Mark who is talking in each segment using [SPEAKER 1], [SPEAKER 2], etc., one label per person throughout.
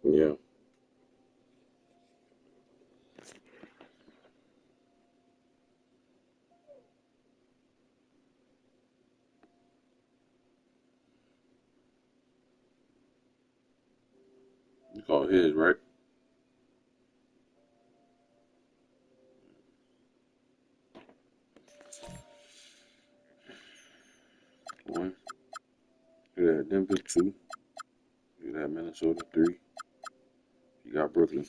[SPEAKER 1] Yeah. You call his, right? One. You got Denver, two. You got Minnesota, three. You got Brooklyn.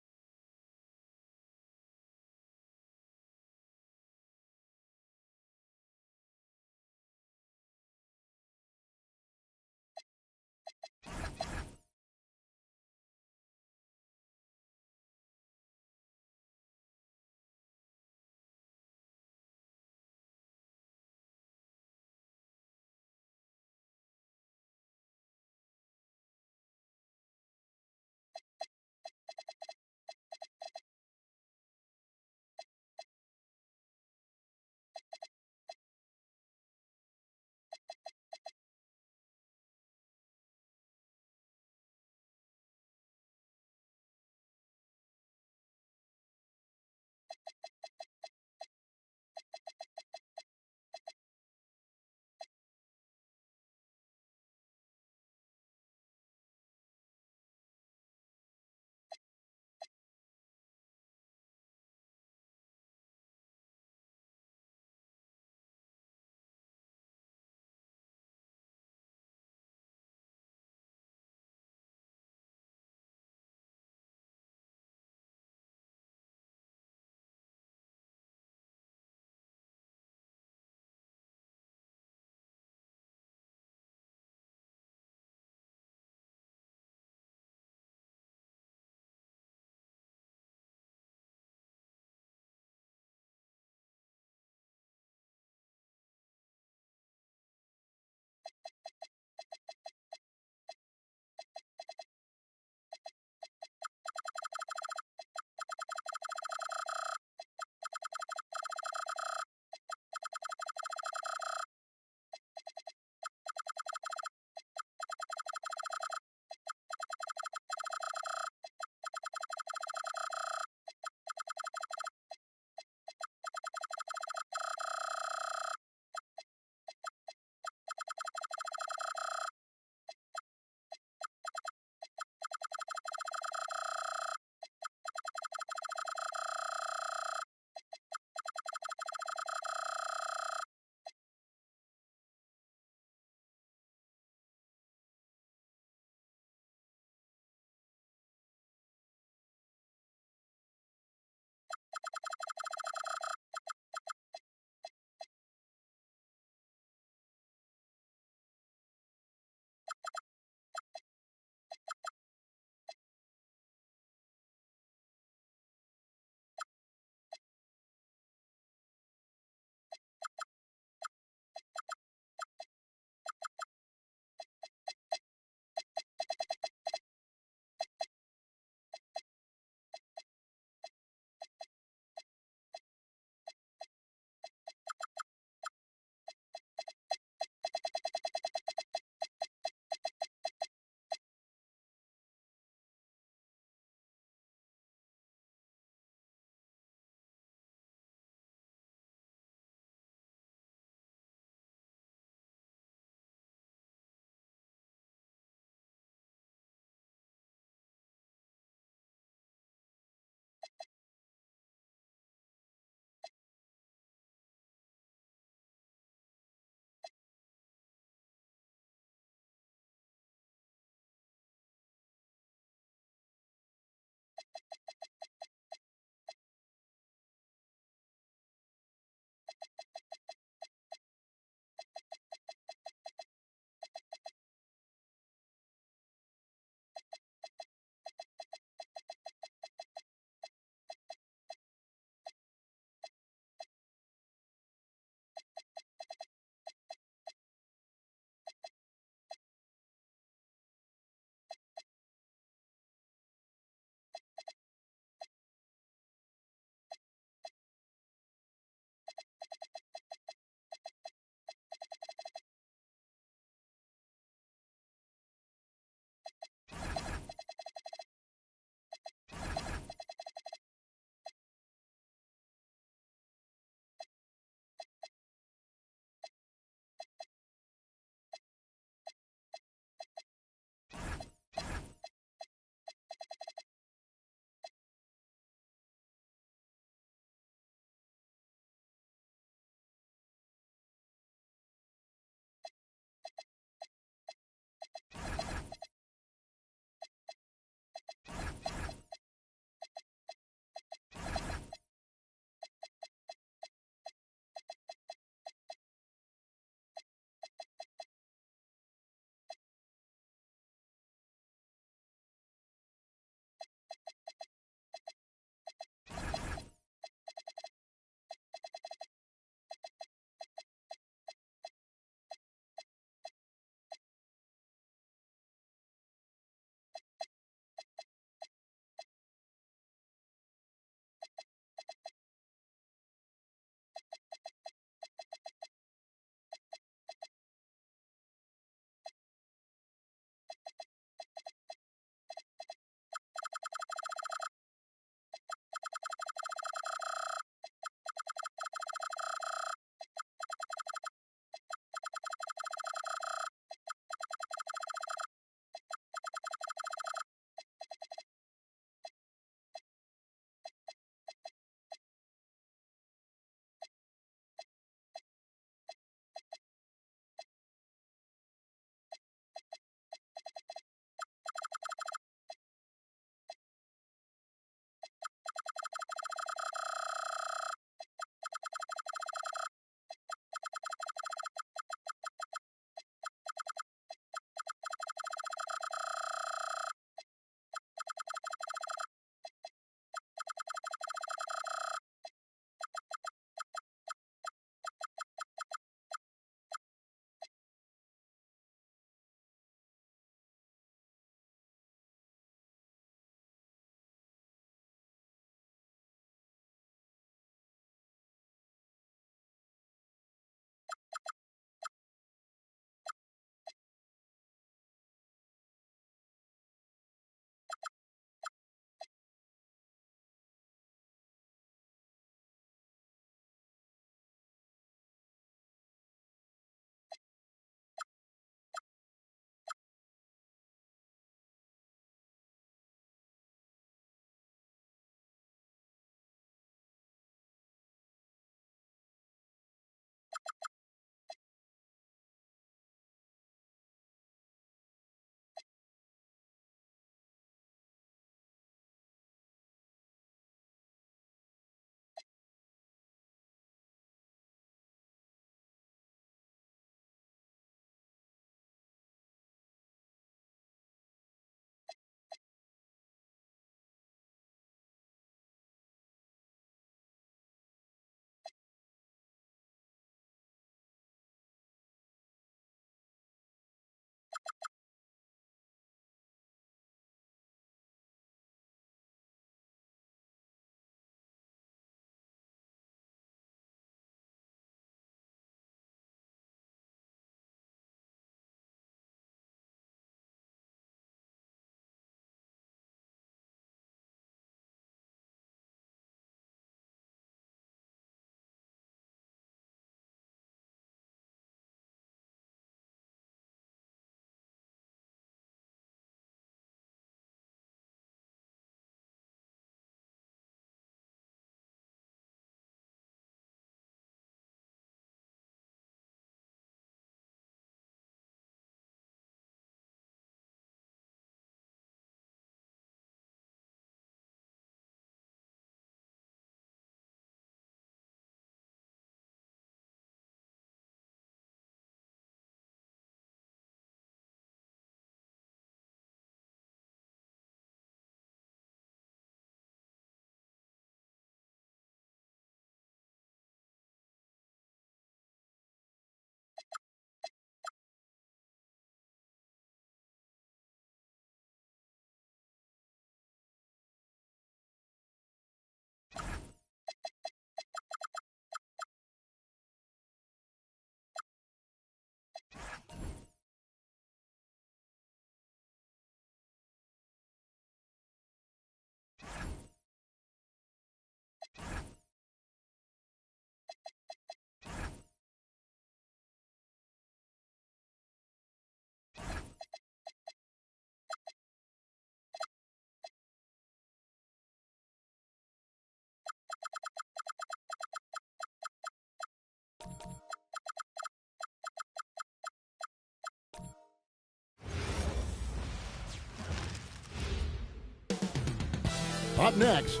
[SPEAKER 2] Up next,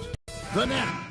[SPEAKER 2] the Net.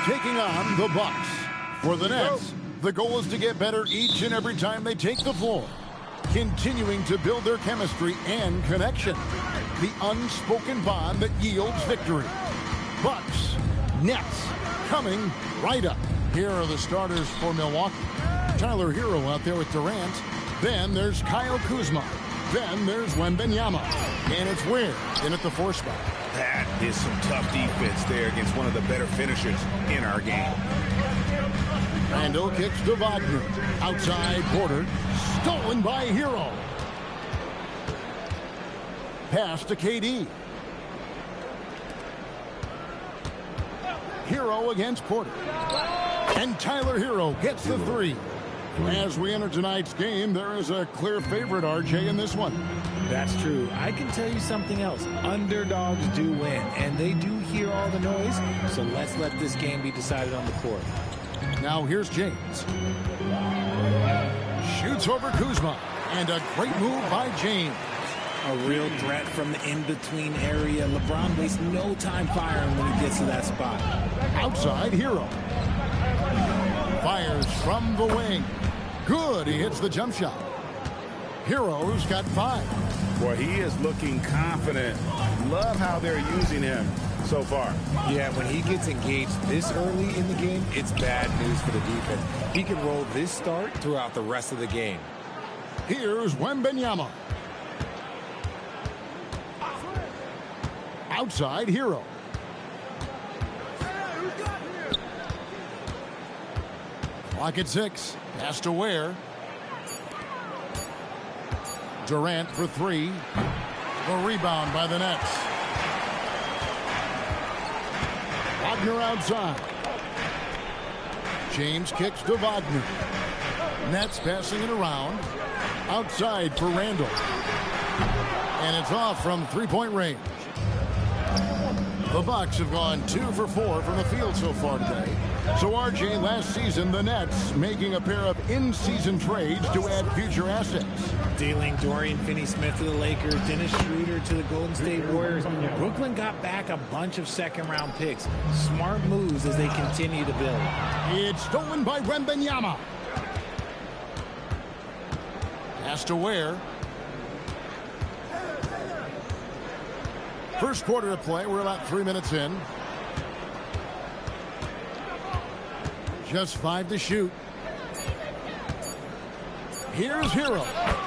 [SPEAKER 2] taking on the Bucks. For the Nets, the goal is to get better each and every time they take the floor, continuing to build their chemistry and connection, the unspoken bond that yields victory. Bucks, Nets, coming right up. Here are the starters for Milwaukee. Tyler Hero out there with Durant. Then there's Kyle Kuzma. Then there's Wembanyama. And it's Ware in at the 4 spot.
[SPEAKER 3] That is some tough defense there against one of the better finishers in our game.
[SPEAKER 2] Randall kicks to Wagner. Outside Porter. Stolen by Hero. Pass to KD. Hero against Porter. And Tyler Hero gets the 3. As we enter tonight's game, there is a clear favorite, RJ, in this one.
[SPEAKER 4] That's true. I can tell you something else. Underdogs do win, and they do hear all the noise, so let's let this game be decided on the court.
[SPEAKER 2] Now here's James. Shoots over Kuzma, and a great move by James.
[SPEAKER 4] A real threat from the in-between area. LeBron wastes no time firing when he gets to that spot.
[SPEAKER 2] Outside Hero. Fires from the wing. Good, he hits the jump shot. Hero's got 5.
[SPEAKER 3] Boy, he is looking confident. Love how they're using him so far.
[SPEAKER 4] Yeah, when he gets engaged this early in the game, it's bad news for the defense. He can roll this start throughout the rest of the game.
[SPEAKER 2] Here's Wembanyama. Outside Hero. Clock at 6. Pass to Ware. Durant for 3. The rebound by the Nets. Wagner outside. James kicks to Wagner. Nets passing it around. Outside for Randall. And it's off from 3-point range. The Bucks have gone 2 for 4 from the field so far today. So, RJ, last season, the Nets making a pair of in-season trades to add future assets.
[SPEAKER 4] Dealing Dorian Finney-Smith to the Lakers, Dennis Schroeder to the Golden State Warriors. Brooklyn got back a bunch of second-round picks. Smart moves as they continue to build.
[SPEAKER 2] It's stolen by Wembanyama. Pass to Ware. First quarter of play. We're about 3 minutes in. Just 5 to shoot. Here's Hero.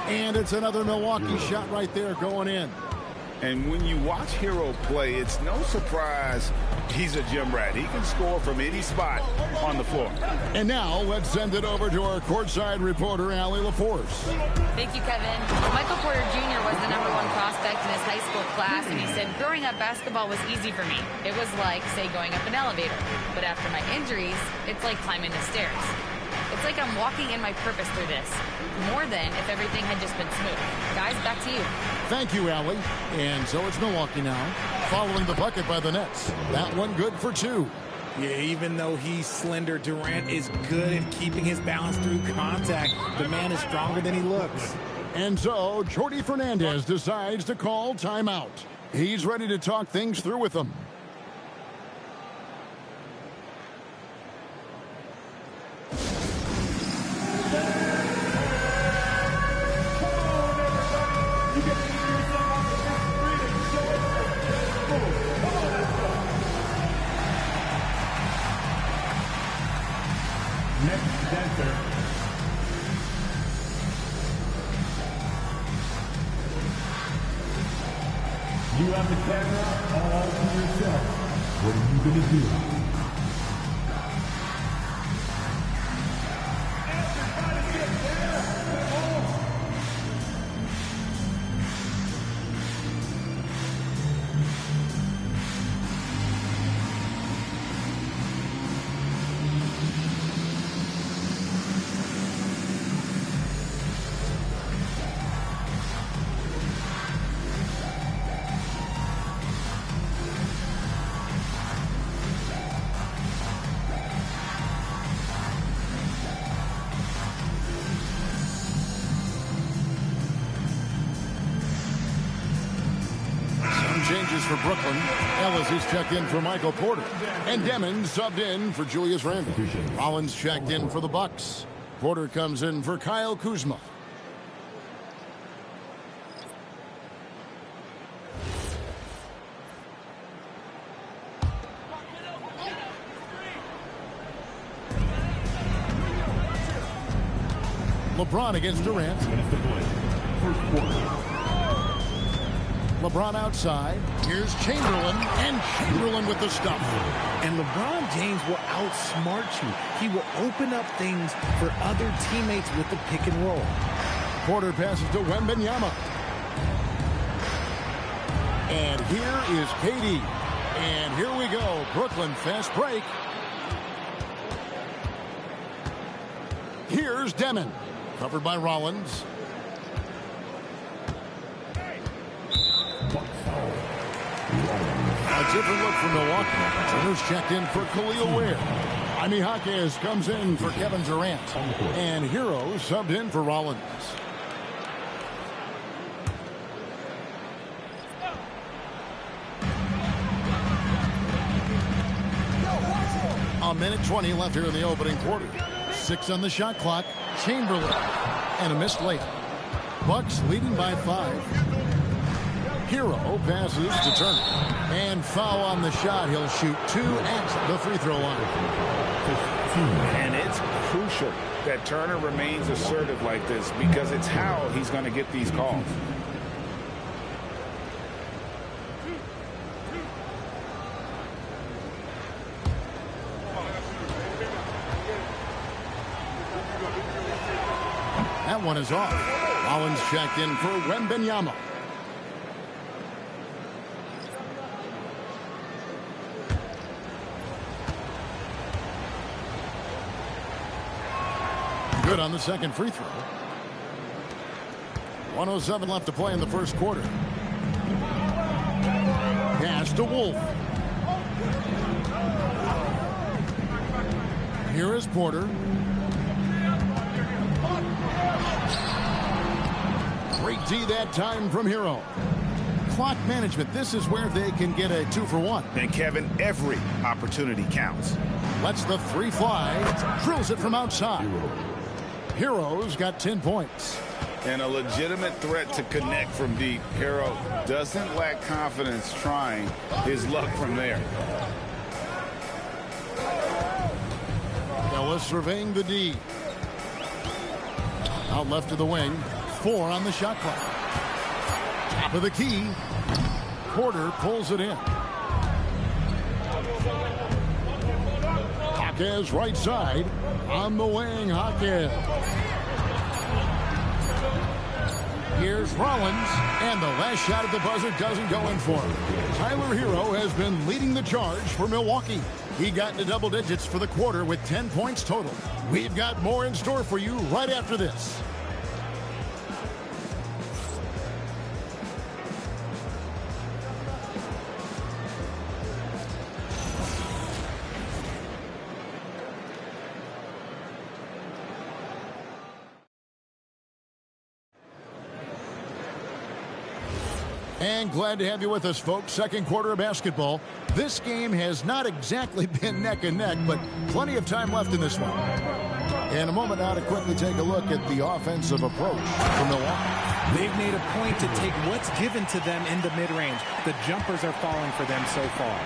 [SPEAKER 2] And it's another Milwaukee shot right there going in.
[SPEAKER 3] And when you watch Hero play, it's no surprise he's a gym rat. He can score from any spot on the floor.
[SPEAKER 2] And now let's send it over to our courtside reporter, Allie LaForce.
[SPEAKER 5] Thank you, Kevin. Michael Porter Jr. was the #1 prospect in his high school class, and he said, growing up, basketball was easy for me. It was like, say, going up an elevator. But after my injuries, it's like climbing the stairs. It's like I'm walking in my purpose through this, more than if everything had just been smooth. Guys, back to you.
[SPEAKER 2] Thank you, Allie. And so it's Milwaukee now, following the bucket by the Nets. That one good for 2.
[SPEAKER 4] Yeah, even though he's slender, Durant is good at keeping his balance through contact. The man is stronger than he looks.
[SPEAKER 2] And so Jordi Fernandez decides to call timeout. He's ready to talk things through with them.
[SPEAKER 6] You have the camera all to yourself. What are you going to do?
[SPEAKER 2] changes for Brooklyn. Ellis is checked in for Michael Porter. And Demons subbed in for Julius Randle. Rollins checked in for the Bucks. Porter comes in for Kyle Kuzma. LeBron against Durant. LeBron outside. Here's Chamberlain, and Chamberlain with the stuff.
[SPEAKER 4] And LeBron James will outsmart you. He will open up things for other teammates with the pick and roll.
[SPEAKER 2] Porter passes to Wembanyama. And here is KD. And here we go. Brooklyn fast break. Here's Demon. Covered by Rollins. A different look from Milwaukee. Turner's checked in for Khalil Ware. Jaime Jaquez comes in for Kevin Durant. And Hero subbed in for Rollins. A minute 20 left here in the opening quarter. 6 on the shot clock. Chamberlain. And a missed layup. Bucks leading by 5. Hero passes to Turner. And foul on the shot. He'll shoot 2 at the free throw line.
[SPEAKER 3] And it's crucial that Turner remains assertive like this because it's how he's going to get these calls.
[SPEAKER 2] That one is off. Rollins checked in for Wembanyama. Good on the second free throw. 1:07 left to play in the first quarter. Pass to Wolf. Here is Porter. Great D that time from Hero. Clock management. This is where they can get a 2-for-1.
[SPEAKER 3] And Kevin, every opportunity counts.
[SPEAKER 2] Lets the 3 fly. Drills it from outside. Hero's got 10 points.
[SPEAKER 3] And a legitimate threat to connect from deep. Hero doesn't lack confidence trying his luck from there.
[SPEAKER 2] Ellis surveying the D. Out left to the wing. 4 on the shot clock. Top of the key. Porter pulls it in. Jaquez right side. On the wing, Jaquez. Here's Rollins. And the last shot at the buzzer doesn't go in for him. Tyler Hero has been leading the charge for Milwaukee. He got into double digits for the quarter with 10 points total. We've got more in store for you right after this. And glad to have you with us, folks. Second quarter of basketball. This game has not exactly been neck and neck, but plenty of time left in this one. In a moment now to quickly take a look at the offensive approach from Milwaukee.
[SPEAKER 4] They've made a point to take what's given to them in the mid-range. The jumpers are falling for them so far.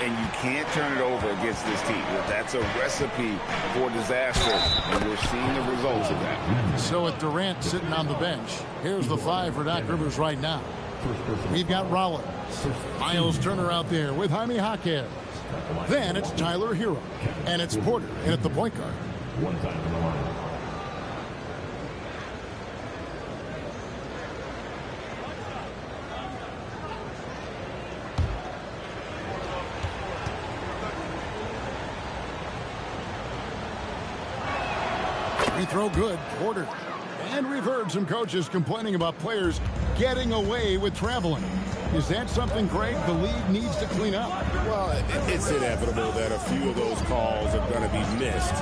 [SPEAKER 3] And you can't turn it over against this team. That's a recipe for disaster, and we're seeing the results of that.
[SPEAKER 2] So with Durant sitting on the bench, here's the 5 for Doc Rivers right now. We've got Rollins. Miles Turner out there with Jaime Jaquez. Then it's Tyler Hero. And it's Porter in at the point guard. Free throw good. Porter. And we've heard some coaches complaining about players getting away with traveling. Is that something, Greg, the league needs to clean up?
[SPEAKER 7] Well, it's inevitable that a few of those calls are going to be missed.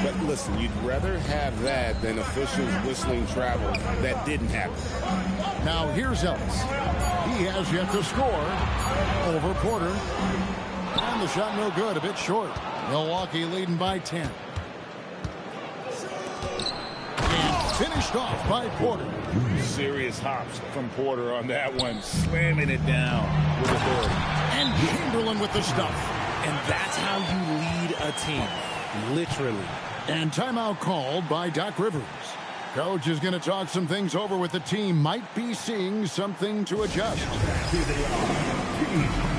[SPEAKER 7] But listen, you'd rather have that than officials whistling travel that didn't happen.
[SPEAKER 2] Now here's Ellis. He has yet to score over Porter. And the shot no good, a bit short. Milwaukee leading by 10. And finished off by Porter.
[SPEAKER 3] Serious hops from Porter on that one, slamming it down with authority.
[SPEAKER 2] And Chamberlain with the stuff.
[SPEAKER 4] And that's how you lead a team, literally.
[SPEAKER 2] And timeout called by Doc Rivers. Coach is going to talk some things over with the team. Might be seeing something to adjust.
[SPEAKER 6] Here they are.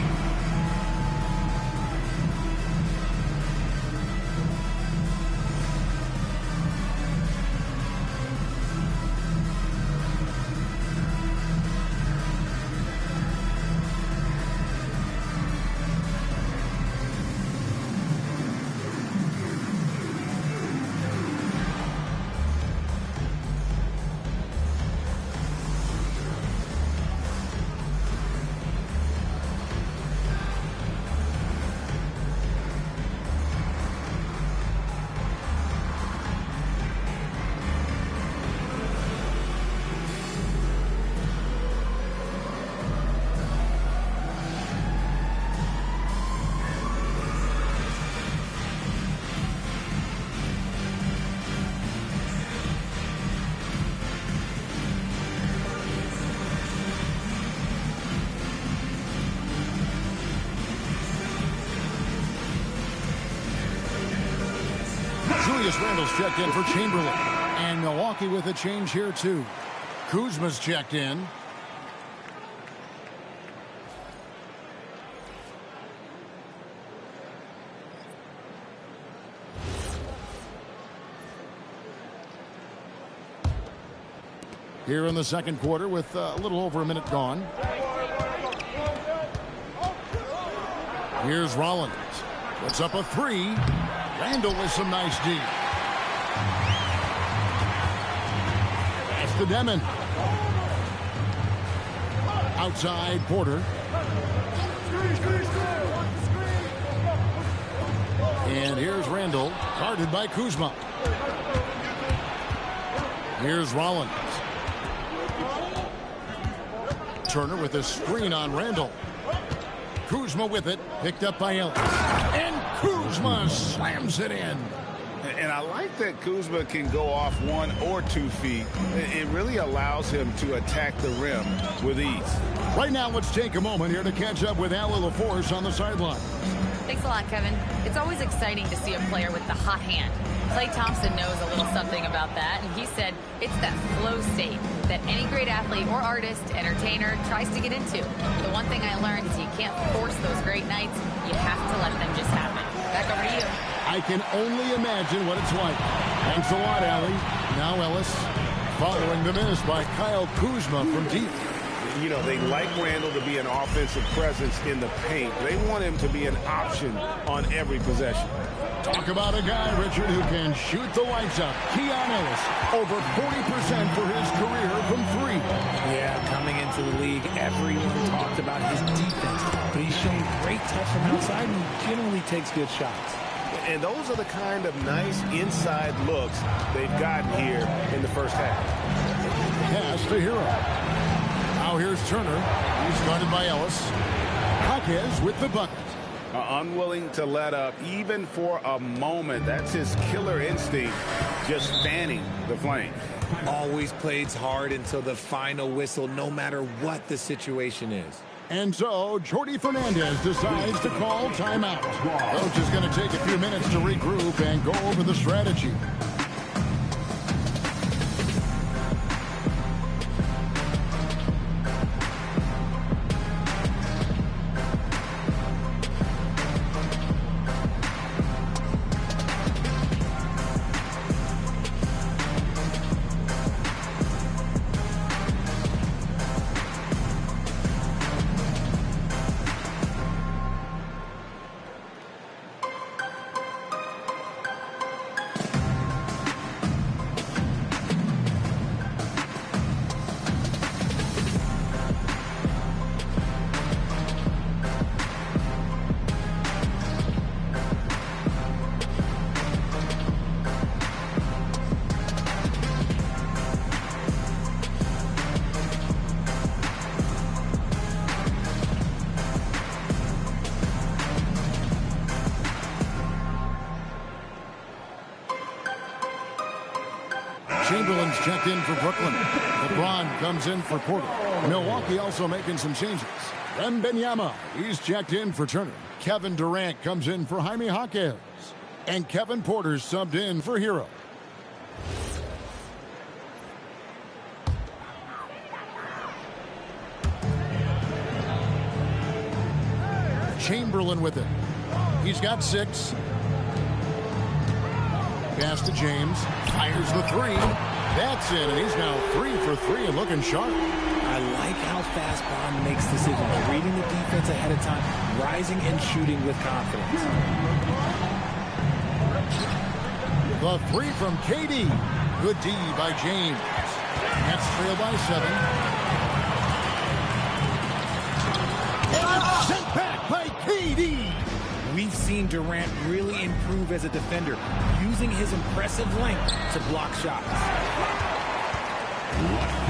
[SPEAKER 2] Julius Randle's checked in for Chamberlain. And Milwaukee with a change here, too. Kuzma's checked in. Here in the second quarter with a little over a minute gone. Here's Rollins. Puts up a three. Randle with some nice D. Pass to Demon. Outside Porter. And here's Randle, guarded by Kuzma. Here's Rollins. Turner with a screen on Randle. Kuzma with it, picked up by Ellis. And Kuzma slams it in.
[SPEAKER 3] And I like that Kuzma can go off 1 or 2 feet. It really allows him to attack the rim with ease.
[SPEAKER 2] Right now, let's take a moment here to catch up with Al LaForce on the sideline.
[SPEAKER 5] Thanks a lot, Kevin. It's always exciting to see a player with the hot hand. Klay Thompson knows a little something about that, and he said it's that flow state that any great athlete or artist, entertainer, tries to get into. The one thing I learned is you can't force those great nights. You have to let them just happen. Back over to you.
[SPEAKER 2] I can only imagine what it's like. Thanks a lot, Allie. Now Ellis, following the miss by Kyle Kuzma from deep.
[SPEAKER 3] You know, they like Randle to be an offensive presence in the paint. They want him to be an option on every possession.
[SPEAKER 2] Talk about a guy, Richard, who can shoot the lights out. Keon Ellis, over 40% for his career from 3.
[SPEAKER 4] Yeah, coming into the league, everyone talked about his defense, but he's shown great touch from outside and generally takes good shots.
[SPEAKER 3] And those are the kind of nice inside looks they've gotten here in the first half.
[SPEAKER 2] Pass to Hero. Now here's Turner. He's guarded by Ellis. Jaquez with the bucket.
[SPEAKER 3] Unwilling to let up even for a moment. That's his killer instinct, just fanning the flame.
[SPEAKER 4] Always plays hard until the final whistle, no matter what the situation is.
[SPEAKER 2] And so, Jordi Fernandez decides to call timeout. Coach is going to take a few minutes to regroup and go over the strategy. Chamberlain's checked in for Brooklyn. LeBron comes in for Porter. Milwaukee also making some changes. Wembanyama, he's checked in for Turner. Kevin Durant comes in for Jaime Jaquez. And Kevin Porter's subbed in for Hero. Chamberlain with it. He's got 6. Pass to James. Fires the 3. That's in, and he's now 3 for 3 and looking sharp.
[SPEAKER 4] I like how fast Bond makes decisions, reading the defense ahead of time, rising and shooting with confidence.
[SPEAKER 2] The 3 from KD. Good D by James. Nets trail by 7. And sent back by KD.
[SPEAKER 4] We've seen Durant really improve as a defender, using his impressive length to block shots.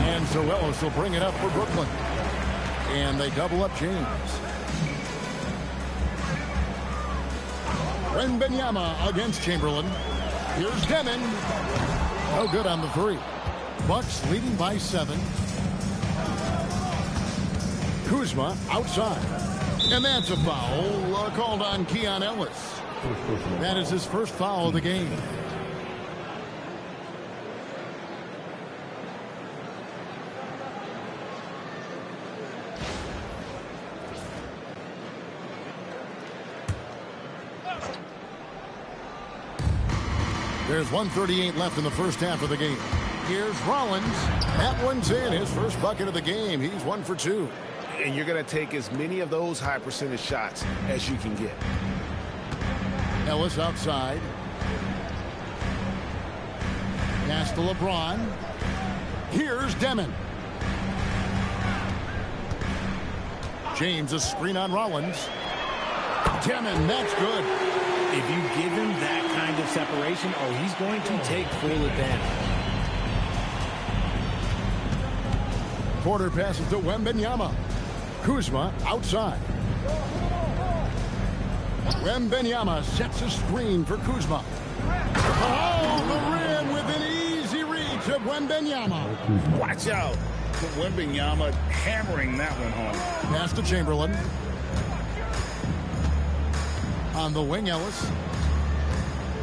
[SPEAKER 2] And Zoelos will bring it up for Brooklyn. And they double up James. Wembanyama against Chamberlain. Here's Demon. No good on the 3. Bucks leading by 7. Kuzma outside. And that's a foul called on Keon Ellis. That is his first foul of the game. There's 1:38 left in the first half of the game. Here's Rollins. That one's in. His first bucket of the game. He's 1 for 2.
[SPEAKER 3] And you're going to take as many of those high percentage shots as you can get.
[SPEAKER 2] Ellis outside. Pass to LeBron. Here's Demon. James, a screen on Rollins. Demon, that's good.
[SPEAKER 4] If you give him that kind of separation, oh, he's going to take full advantage.
[SPEAKER 2] Porter passes to Wembanyama. Kuzma outside. Wembanyama sets a screen for Kuzma. Oh, the rim with an easy reach of Wembanyama.
[SPEAKER 3] Watch out. Wembanyama hammering that one home.
[SPEAKER 2] Pass to Chamberlain. On the wing, Ellis.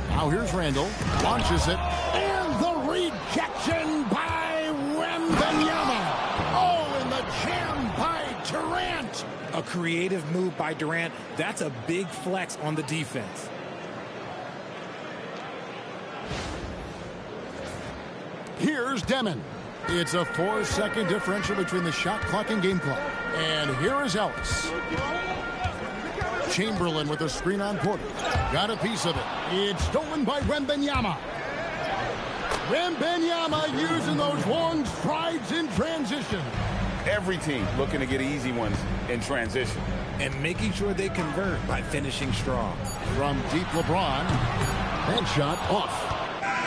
[SPEAKER 2] Now here's Randall. Launches it. And the rejection by Wembanyama. Oh, and the jam by Durant.
[SPEAKER 4] A creative move by Durant. That's a big flex on the defense.
[SPEAKER 2] Here's Demon. It's a 4-second differential between the shot clock and game clock. And here is Ellis. Chamberlain with a screen on Porter. Got a piece of it. It's stolen by Wembanyama. Wembanyama using those long strides in transition.
[SPEAKER 3] Every team looking to get easy ones in transition.
[SPEAKER 4] And making sure they convert by finishing strong.
[SPEAKER 2] From deep LeBron. That shot off.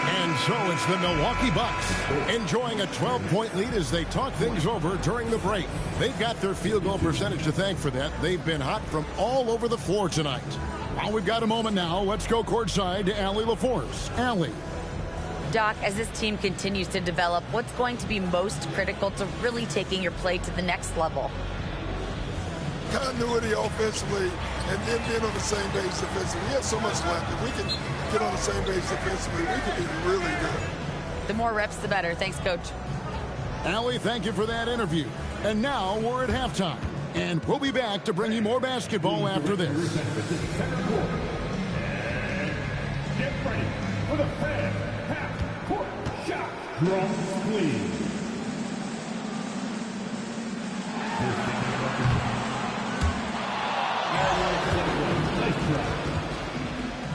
[SPEAKER 2] And so it's the Milwaukee Bucks enjoying a 12-point lead as they talk things over during the break. They've got their field goal percentage to thank for that. They've been hot from all over the floor tonight. While we've got a moment now, let's go courtside to Allie LaForce. Allie.
[SPEAKER 5] Doc, as this team continues to develop, what's going to be most critical to really taking your play to the next level?
[SPEAKER 8] Continuity offensively and then being on the same page defensively. We have so much left. If we can get on the same page defensively, we can be really good.
[SPEAKER 5] The more reps, the better. Thanks, Coach.
[SPEAKER 2] Allie, thank you for that interview. And now we're at halftime. And we'll be back to bring you more basketball after this.
[SPEAKER 6] Get ready for the fan half-court shot. Cross, please.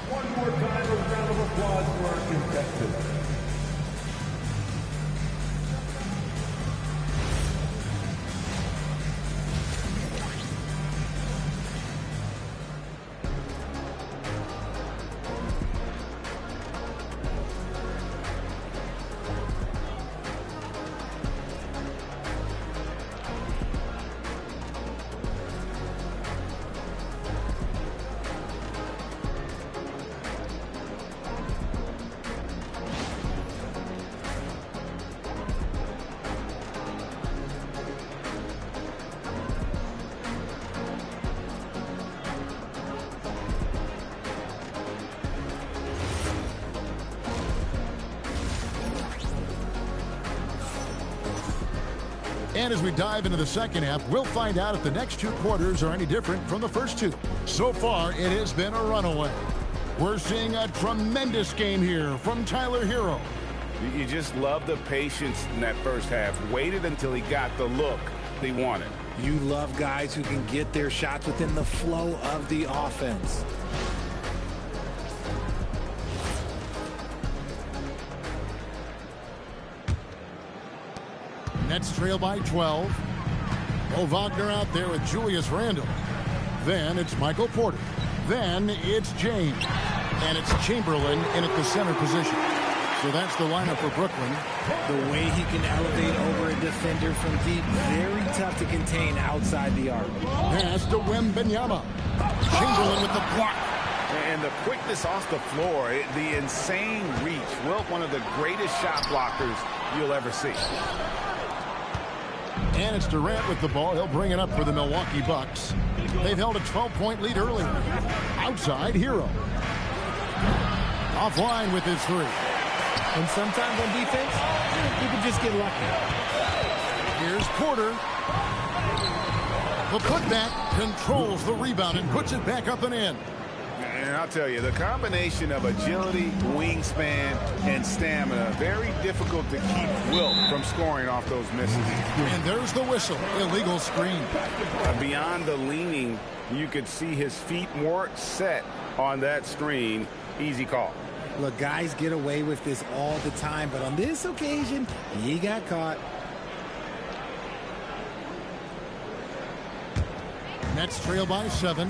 [SPEAKER 6] One more time, a round of applause for our contestants.
[SPEAKER 2] And as we dive into the second half, we'll find out if the next two quarters are any different from the first two. So far, it has been a runaway. We're seeing a tremendous game here from Tyler Hero.
[SPEAKER 3] You just love the patience in that first half. Waited until he got the look he wanted.
[SPEAKER 4] You love guys who can get their shots within the flow of the offense.
[SPEAKER 2] Nets trail by 12. Mo Wagner out there with Julius Randle. Then it's Michael Porter. Then it's James. And it's Chamberlain in at the center position. So that's the lineup for Brooklyn.
[SPEAKER 4] The way he can elevate over a defender from deep, very tough to contain outside the arc.
[SPEAKER 2] Pass to Wembanyama. Chamberlain with the block.
[SPEAKER 3] And the quickness off the floor, the insane reach. Wilt, one of the greatest shot blockers you'll ever see.
[SPEAKER 2] And it's Durant with the ball. He'll bring it up for the Milwaukee Bucks. They've held a 12-point lead earlier. Outside, Hero. Offline with his three.
[SPEAKER 4] And sometimes on defense, you can just get lucky.
[SPEAKER 2] Here's Porter. The putback controls the rebound and puts it back up and in.
[SPEAKER 3] And I'll tell you, the combination of agility, wingspan, and stamina, very difficult to keep Wilt from scoring off those misses.
[SPEAKER 2] And there's the whistle. Illegal screen.
[SPEAKER 3] Beyond the leaning, you could see his feet more set on that screen. Easy call.
[SPEAKER 4] Look, guys get away with this all the time, but on this occasion, he got caught.
[SPEAKER 2] Nets trail by 7.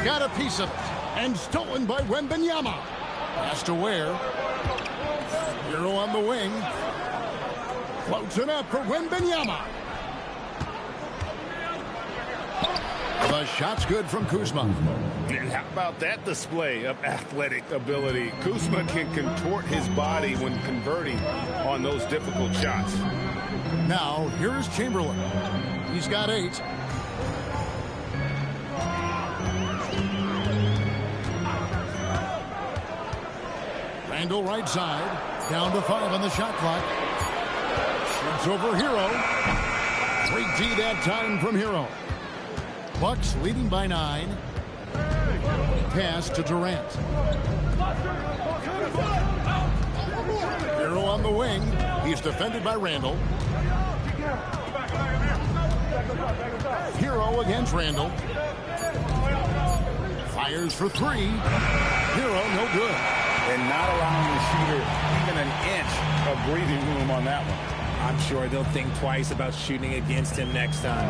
[SPEAKER 2] Got a piece of it. And stolen by Wembanyama. Pass to Ware. Hero on the wing. Floats it up for Wembanyama. The shot's good from Kuzma.
[SPEAKER 3] And how about that display of athletic ability? Kuzma can contort his body when converting on those difficult shots.
[SPEAKER 2] Now, here's Chamberlain. He's got 8. Randle right side. Down to 5 on the shot clock. Shoots over Hero. 3D that time from Hero. Bucks leading by 9. Pass to Durant. Hero on the wing. He's defended by Randle. Hero against Randle. Fires for 3. Hero no good.
[SPEAKER 3] And not allowing the shooter even an inch of breathing room on that one.
[SPEAKER 4] I'm sure they'll think twice about shooting against him next time.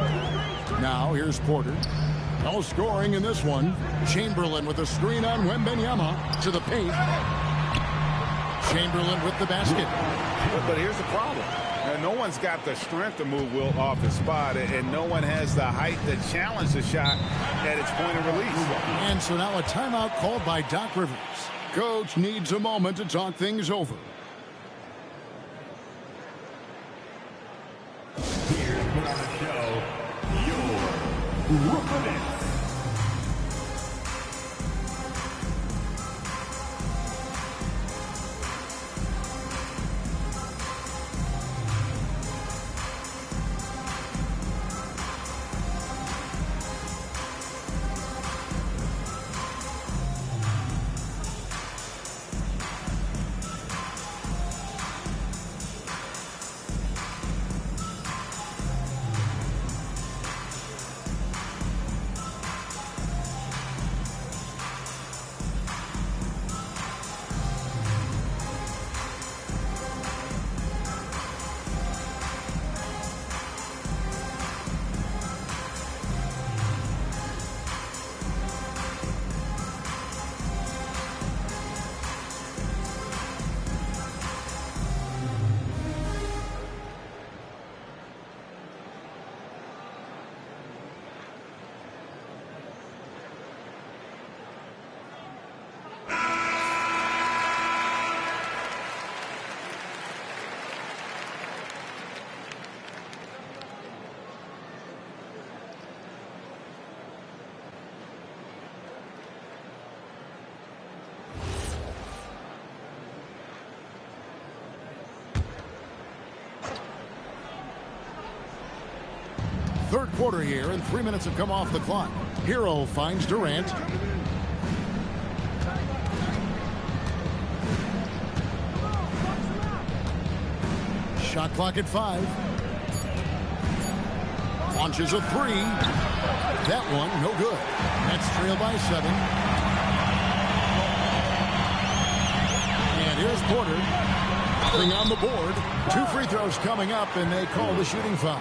[SPEAKER 2] Now here's Porter. No scoring in this one. Chamberlain with a screen on Wembanyama to the paint. Chamberlain with the basket.
[SPEAKER 3] But here's the problem. No one's got the strength to move Wilt off his spot, and no one has the height to challenge the shot at its point of release.
[SPEAKER 2] And so now a timeout called by Doc Rivers. Coach needs a moment to talk things over.
[SPEAKER 6] Here to put on the show, your Brooklyn Nets.
[SPEAKER 2] Third quarter here, and 3 minutes have come off the clock. Hero finds Durant. Shot clock at 5. Launches a 3. That one, no good. Nets trail by 7. And here's Porter. Nothing on the board. 2 free throws coming up, and they call the shooting foul.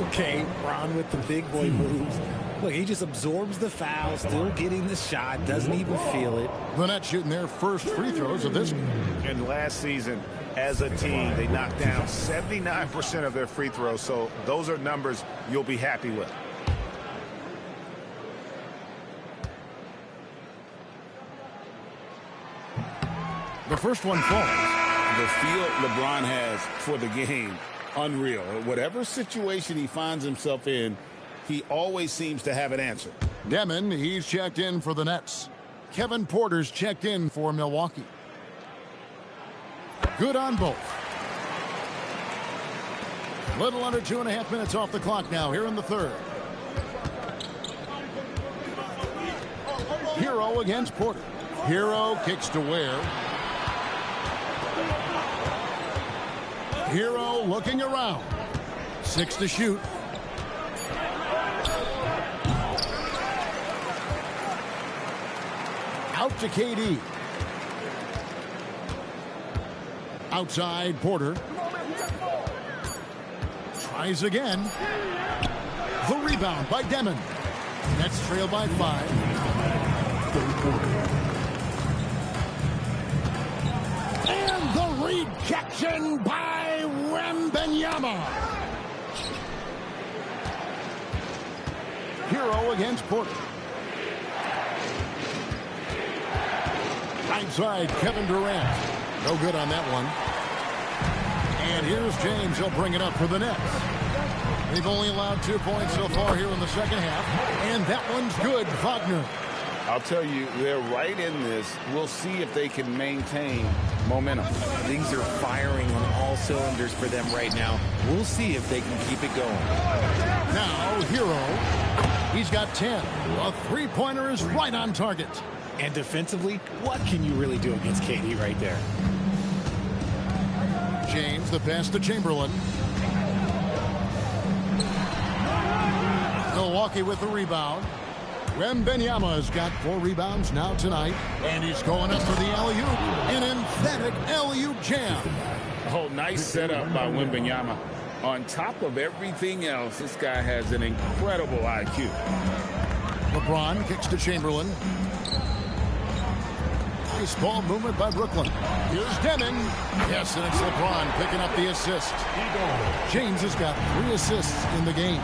[SPEAKER 4] Okay, Ron with the big boy moves. Look, he just absorbs the foul, still getting the shot, doesn't even feel it.
[SPEAKER 2] The Nets shooting their first free throws of this game.
[SPEAKER 3] And last season, as a team, they knocked down 79% of their free throws, so those are numbers you'll be happy with.
[SPEAKER 2] The first one falls.
[SPEAKER 7] The feel LeBron has for the game, unreal. Whatever situation he finds himself in, he always seems to have an answer.
[SPEAKER 2] Demon, he's checked in for the Nets. Kevin Porter's checked in for Milwaukee. Good on both. Little under 2.5 minutes off the clock now here in the third. Hero against Porter. Hero kicks to Ware. Hero looking around. 6 to shoot. Out to KD. Outside Porter. Tries again. The rebound by Demon. Nets trail by 5. And the rejection by Wembanyama. Hero against Porter. Right side, Kevin Durant. No good on that one. And here's James. He'll bring it up for the Nets. They've only allowed 2 points so far here in the second half. And that one's good, Wagner.
[SPEAKER 7] I'll tell you, they're right in this. We'll see if they can maintain momentum.
[SPEAKER 4] Things are firing on all cylinders for them right now. We'll see if they can keep it going.
[SPEAKER 2] Now, Hero. He's got 10. A three-pointer is right on target.
[SPEAKER 4] And defensively, what can you really do against KD right there?
[SPEAKER 2] James, the pass to Chamberlain. Milwaukee with the rebound. Wembanyama's got 4 rebounds now tonight. And he's going up for the alley-oop. An emphatic alley-oop jam.
[SPEAKER 7] Oh, nice setup by Wembanyama. On top of everything else, this guy has an incredible IQ.
[SPEAKER 2] LeBron kicks to Chamberlain. Nice ball movement by Brooklyn. Here's Demon. Yes, and it's LeBron picking up the assist. James has got 3 assists in the game.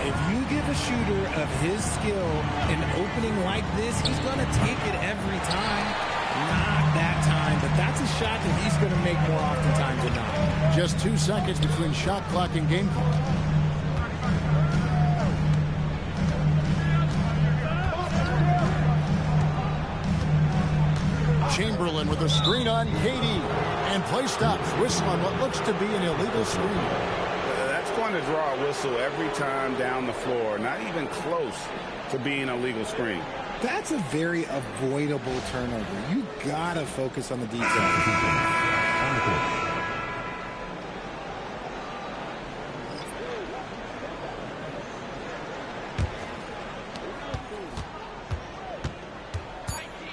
[SPEAKER 4] If you give a shooter of his skill an opening like this, he's going to take it every time. Not that time, but that's a shot that he's going to make more oftentimes than not.
[SPEAKER 2] Just 2 seconds between shot clock and game clock. Chamberlain with a screen on KD. And play stops. Whistle on what looks to be an illegal screen.
[SPEAKER 7] That's going to draw a whistle every time down the floor. Not even close to being a legal screen.
[SPEAKER 4] That's a very avoidable turnover. You got to focus on the details.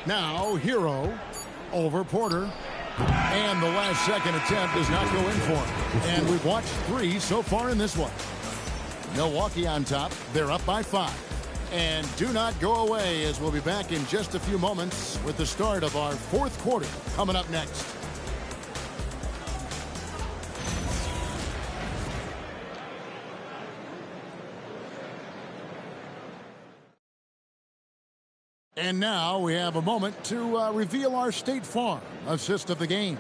[SPEAKER 2] Now, Hero over Porter. And the last second attempt does not go in for him. And we've watched 3 so far in this one. Milwaukee on top. They're up by 5. And do not go away, as we'll be back in just a few moments with the start of our 4th quarter coming up next. And now we have a moment to reveal our State Farm assist of the game.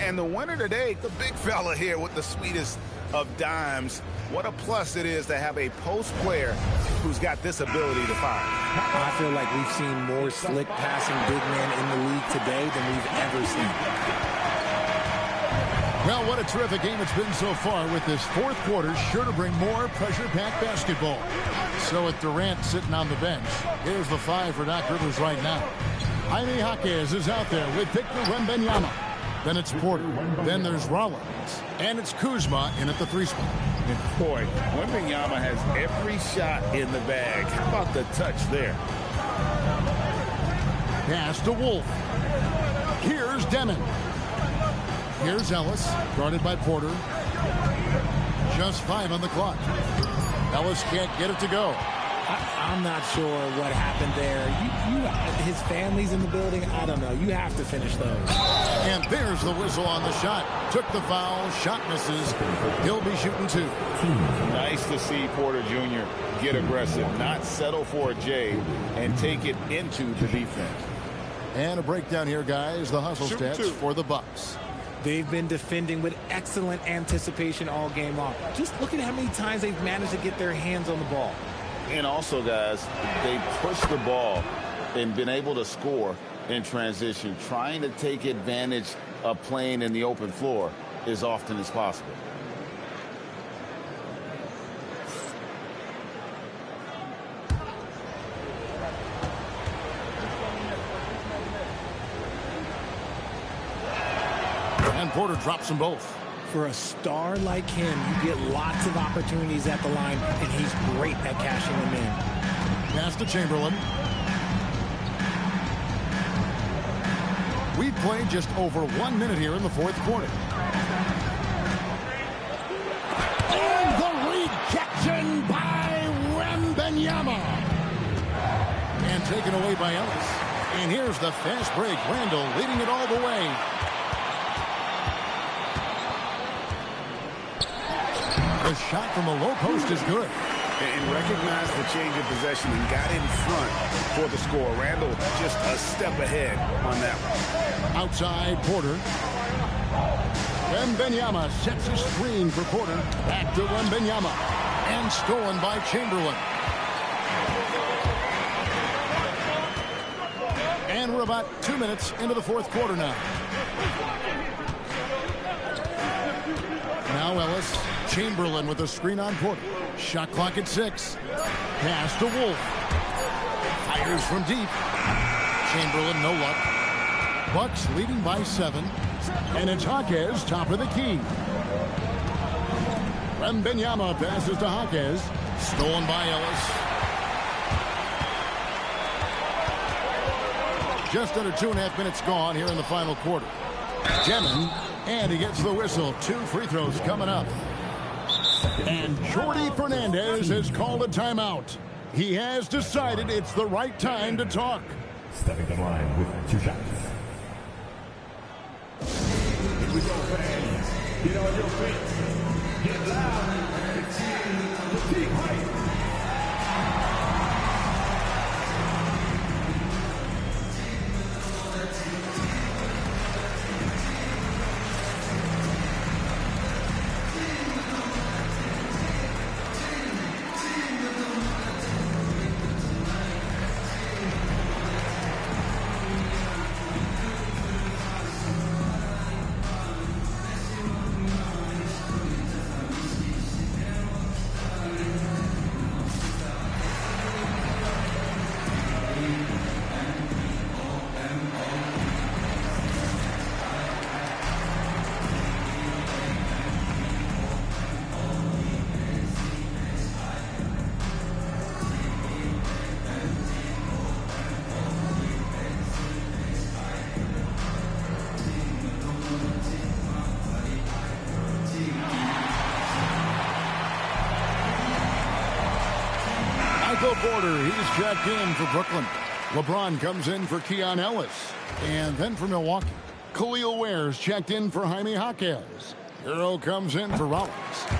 [SPEAKER 3] And the winner today, the big fella here with the sweetest of dimes. What a plus it is to have a post player who's got this ability to fire.
[SPEAKER 4] I feel like we've seen more slick passing big men in the league today than we've ever seen.
[SPEAKER 2] Well, what a terrific game it's been so far, with this fourth quarter sure to bring more pressure-packed basketball. So with Durant sitting on the bench, here's the 5 for Doc Rivers right now. Jaime Jaquez is out there with Victor Wembanyama. Then it's Porter. Then there's Rollins. And it's Kuzma in at the 3 spot.
[SPEAKER 7] And boy, Wembanyama has every shot in the bag. How about the touch there?
[SPEAKER 2] Pass to Wolf. Here's Demon. Here's Ellis, guarded by Porter. Just 5 on the clock. Ellis can't get it to go.
[SPEAKER 4] I'm not sure what happened there. His family's in the building. I don't know. You have to finish those.
[SPEAKER 2] And there's the whistle on the shot. Took the foul. Shot misses. He'll be shooting 2.
[SPEAKER 7] Nice to see Porter Jr. get aggressive, not settle for a J, and take it into the defense.
[SPEAKER 2] And a breakdown here, guys. The hustle stats for the Bucks.
[SPEAKER 4] They've been defending with excellent anticipation all game long. Just look at how many times they've managed to get their hands on the ball.
[SPEAKER 7] And also, guys, they pushed the ball and been able to score in transition, trying to take advantage of playing in the open floor as often as possible.
[SPEAKER 2] And Porter drops them both.
[SPEAKER 4] For a star like him, you get lots of opportunities at the line, and he's great at cashing them in.
[SPEAKER 2] Pass to Chamberlain. We've played just over 1 minute here in the fourth quarter. And the rejection by Wembanyama. And taken away by Ellis. And here's the fast break. Randall leading it all the way. The shot from the low post is good.
[SPEAKER 3] And recognized the change of possession and got in front for the score. Randall just a step ahead on that one.
[SPEAKER 2] Outside Porter. Wembanyama sets a screen for Porter. Back to Wembanyama. And stolen by Chamberlain. And we're about 2 minutes into the fourth quarter now. Now Ellis. Chamberlain with a screen on Porter. Shot clock at 6. Pass to Wolf. Fires from deep. Chamberlain, no luck. Bucks leading by 7. And it's Jaquez, top of the key. Wembanyama passes to Jaquez. Stolen by Ellis. Just under 2.5 minutes gone here in the final quarter. Demon, and he gets the whistle. 2 free throws coming up. And Jordi Fernandez has called a timeout. He has decided it's the right time to talk.
[SPEAKER 6] Stepping the line with 2 shots. Here we go, fans. Get on your feet. Get loud. The team hype.
[SPEAKER 2] Porter, he's checked in for Brooklyn. LeBron comes in for Keon Ellis. And then for Milwaukee, Khalil Ware's checked in for Jaime Jaquez. Hero comes in for Rollins.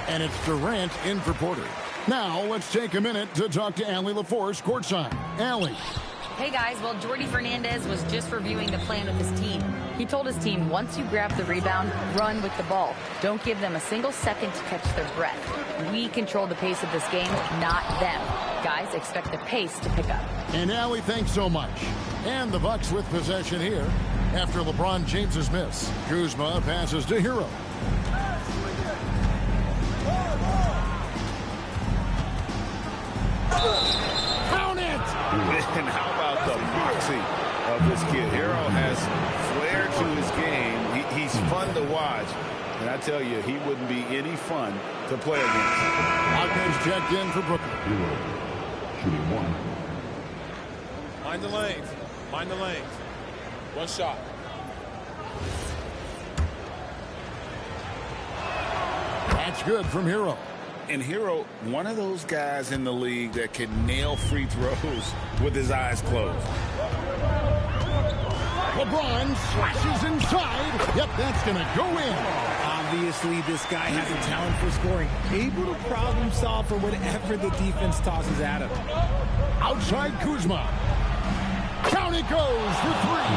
[SPEAKER 2] And it's Durant in for Porter. Now let's take a minute to talk to Allie LaForce courtside. Allie.
[SPEAKER 5] Hey guys, well, Jordi Fernandez was just reviewing the plan with his team. He told his team, once you grab the rebound, run with the ball. Don't give them a single second to catch their breath. We control the pace of this game, not them. Guys, expect the pace to pick up.
[SPEAKER 2] And Allie, thanks so much. And the Bucks with possession here after LeBron James's miss. Kuzma passes to Hero. Count it!
[SPEAKER 3] And how about the moxie of this kid? Hero has flair to his game. He's fun to watch. And I tell you, he wouldn't be any fun to play against.
[SPEAKER 2] Offense checked in for Brooklyn.
[SPEAKER 6] Shooting one.
[SPEAKER 9] Mind the lanes. Mind the lanes. One shot.
[SPEAKER 2] That's good from Hero.
[SPEAKER 3] And Hero, one of those guys in the league that can nail free throws with his eyes closed.
[SPEAKER 2] LeBron slashes inside. Yep, that's going to go in.
[SPEAKER 4] Obviously, this guy has a talent for scoring. Able to problem solve for whatever the defense tosses at him.
[SPEAKER 2] Outside Kuzma. Down it goes for three.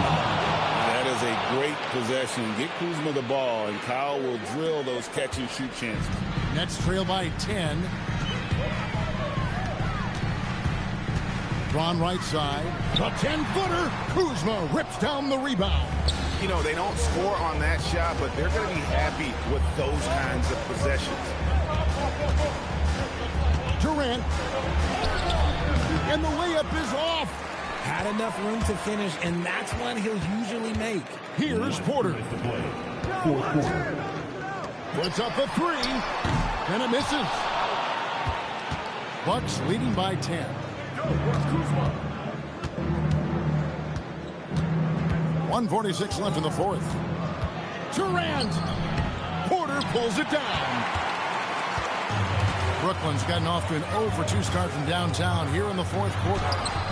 [SPEAKER 3] That is a great possession. Get Kuzma the ball, and Kyle will drill those catch-and-shoot chances.
[SPEAKER 2] Nets trail by 10. Drawn right side. A 10-footer. Kuzma rips down the rebound.
[SPEAKER 3] You know, they don't score on that shot, but they're going to be happy with those kinds of possessions.
[SPEAKER 2] Durant. And the layup is off.
[SPEAKER 4] Had enough room to finish, and that's one he'll usually make.
[SPEAKER 2] Here's Porter.
[SPEAKER 6] Fourth quarter.
[SPEAKER 2] Puts up a three. And it misses. Bucks leading by 10. 1:46 left in the fourth. Durant. Porter pulls it down. Brooklyn's gotten off to an 0-for-2 start from downtown here in the fourth quarter.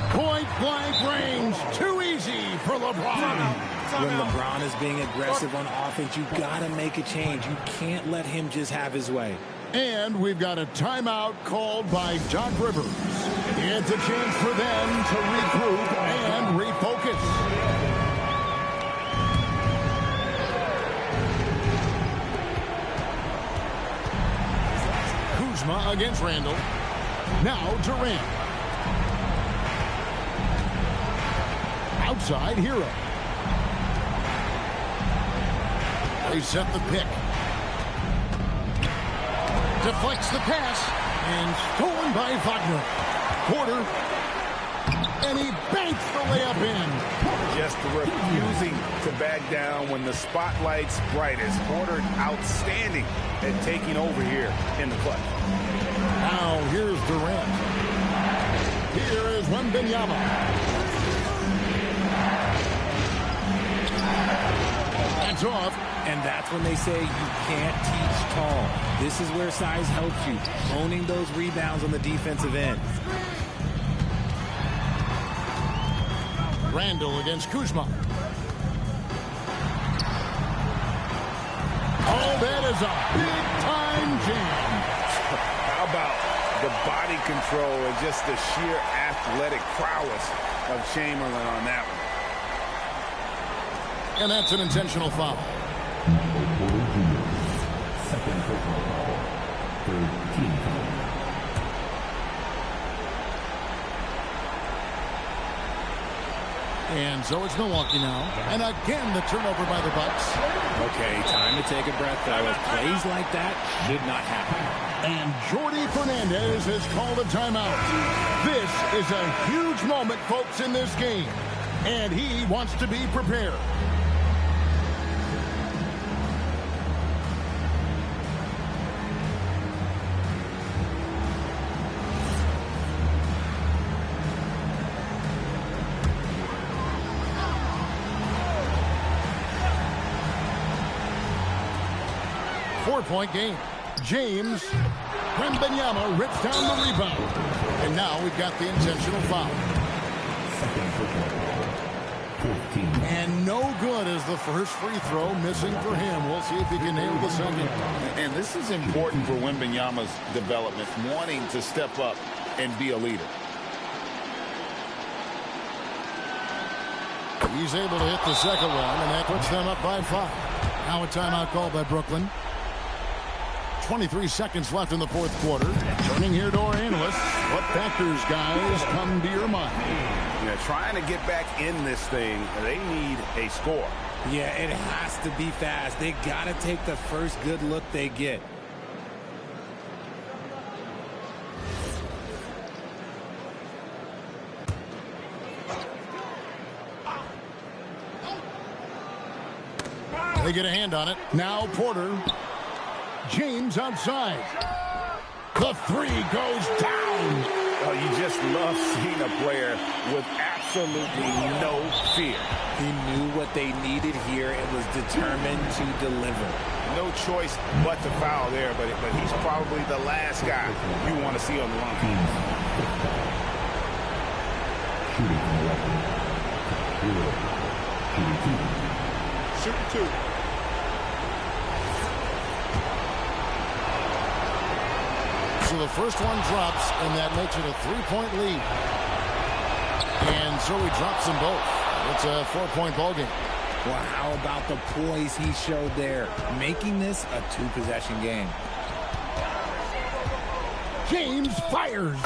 [SPEAKER 2] Point-blank range. Too easy for LeBron.
[SPEAKER 4] When LeBron is being aggressive on offense, you got to make a change. You can't let him just have his way.
[SPEAKER 2] And we've got a timeout called by Doc Rivers. It's a chance for them to regroup and refocus. Kuzma against Randall. Now Durant. Outside Hero. They set the pick. Deflects the pass. And stolen by Wagner. Porter. And he banks the layup in.
[SPEAKER 3] Just refusing to back down when the spotlight's brightest. Porter outstanding at taking over here in the clutch.
[SPEAKER 2] Now here's Durant. Here is Wembanyama. That's off.
[SPEAKER 4] And that's when they say you can't teach tall. This is where size helps you. Owning those rebounds on the defensive end.
[SPEAKER 2] Randall against Kuzma. Oh, that is a big-time jam.
[SPEAKER 3] How about the body control and just the sheer athletic prowess of Chamberlain on that one?
[SPEAKER 2] And that's an intentional foul.
[SPEAKER 6] Porter Jr. Second personal foul. Third team foul.
[SPEAKER 2] And so it's Milwaukee now. And again, the turnover by the Bucks.
[SPEAKER 4] Okay, time to take a breath, fellas. Plays like that should not happen.
[SPEAKER 2] And Jordi Fernandez has called a timeout. This is a huge moment, folks, in this game. And he wants to be prepared. Four-point game. James Wembanyama rips down the rebound. And now we've got the intentional foul.
[SPEAKER 6] Second personal foul. 15.
[SPEAKER 2] And no good as the first free throw missing for him. We'll see if he can nail the second.
[SPEAKER 7] And this is important for Wembanyama's development, wanting to step up and be a leader.
[SPEAKER 2] He's able to hit the second one, and that puts them up by 5. Now a timeout called by Brooklyn. 23 seconds left in the fourth quarter. Turning here to our analysts. What factors, guys, come to your mind?
[SPEAKER 3] You know, trying to get back in this thing, they need a score.
[SPEAKER 4] Yeah, it has to be fast. They got to take the first good look they get.
[SPEAKER 2] They get a hand on it. Now Porter. James outside. The three goes down.
[SPEAKER 3] Oh, you just love seeing a player with absolutely no fear.
[SPEAKER 4] He knew what they needed here and was determined to deliver.
[SPEAKER 3] No choice but to foul there, but he's probably the last guy you want to see on the line.
[SPEAKER 6] Shooting two.
[SPEAKER 2] So the first one drops, and that makes it a three-point lead. And so he drops them both. It's a four-point ballgame.
[SPEAKER 4] Well, how about the poise he showed there, making this a two-possession game.
[SPEAKER 2] James fires.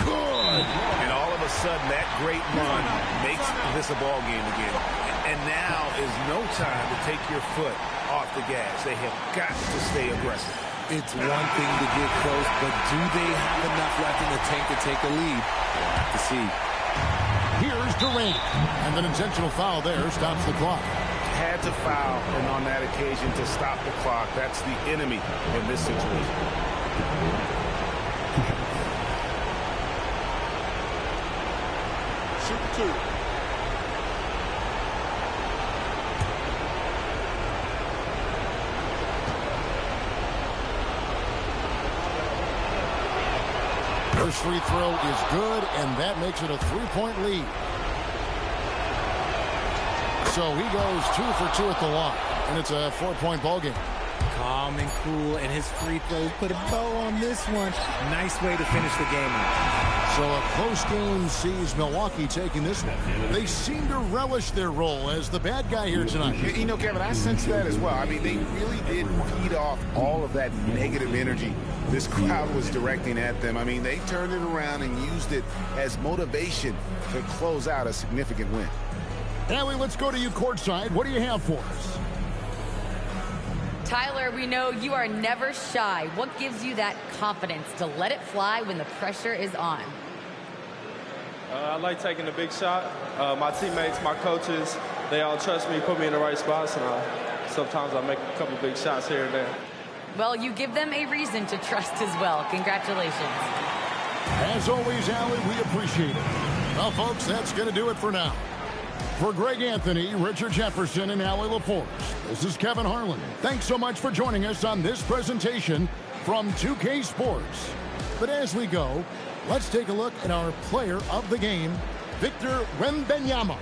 [SPEAKER 2] Good.
[SPEAKER 3] And all of a sudden, that great run makes this a ball game again. And now is no time to take your foot off the gas. They have got to stay aggressive.
[SPEAKER 4] It's one thing to get close, but do they have enough left in the tank to take a lead? We'll have to see.
[SPEAKER 2] Here's Durant. And an intentional foul there stops the clock.
[SPEAKER 3] Had to foul, and on that occasion to stop the clock. That's the enemy in this situation.
[SPEAKER 6] Shooting two.
[SPEAKER 2] First free throw is good, and that makes it a three-point lead. So he goes 2 for 2 at the line, and it's a four-point ballgame.
[SPEAKER 4] Calm and cool, and his free throws put a bow on this one. Nice way to finish the game out.
[SPEAKER 2] So a close game sees Milwaukee taking this one. They seem to relish their role as the bad guy here tonight.
[SPEAKER 3] You know, Kevin, I sense that as well. I mean, they really did feed off all of that negative energy this crowd was directing at them. I mean, they turned it around and used it as motivation to close out a significant win.
[SPEAKER 2] Allie, let's go to you courtside. What do you have for us?
[SPEAKER 5] Tyler, we know you are never shy. What gives you that confidence to let it fly when the pressure is on?
[SPEAKER 10] I like taking a big shot. My teammates, my coaches, they all trust me, put me in the right spots, and sometimes I make a couple big shots here and there.
[SPEAKER 5] Well, you give them a reason to trust as well. Congratulations.
[SPEAKER 2] As always, Allie, we appreciate it. Well, folks, that's going to do it for now. For Greg Anthony, Richard Jefferson, and Allie LaForce, this is Kevin Harlan. Thanks so much for joining us on this presentation from 2K Sports. But as we go, let's take a look at our player of the game, Victor Wembanyama.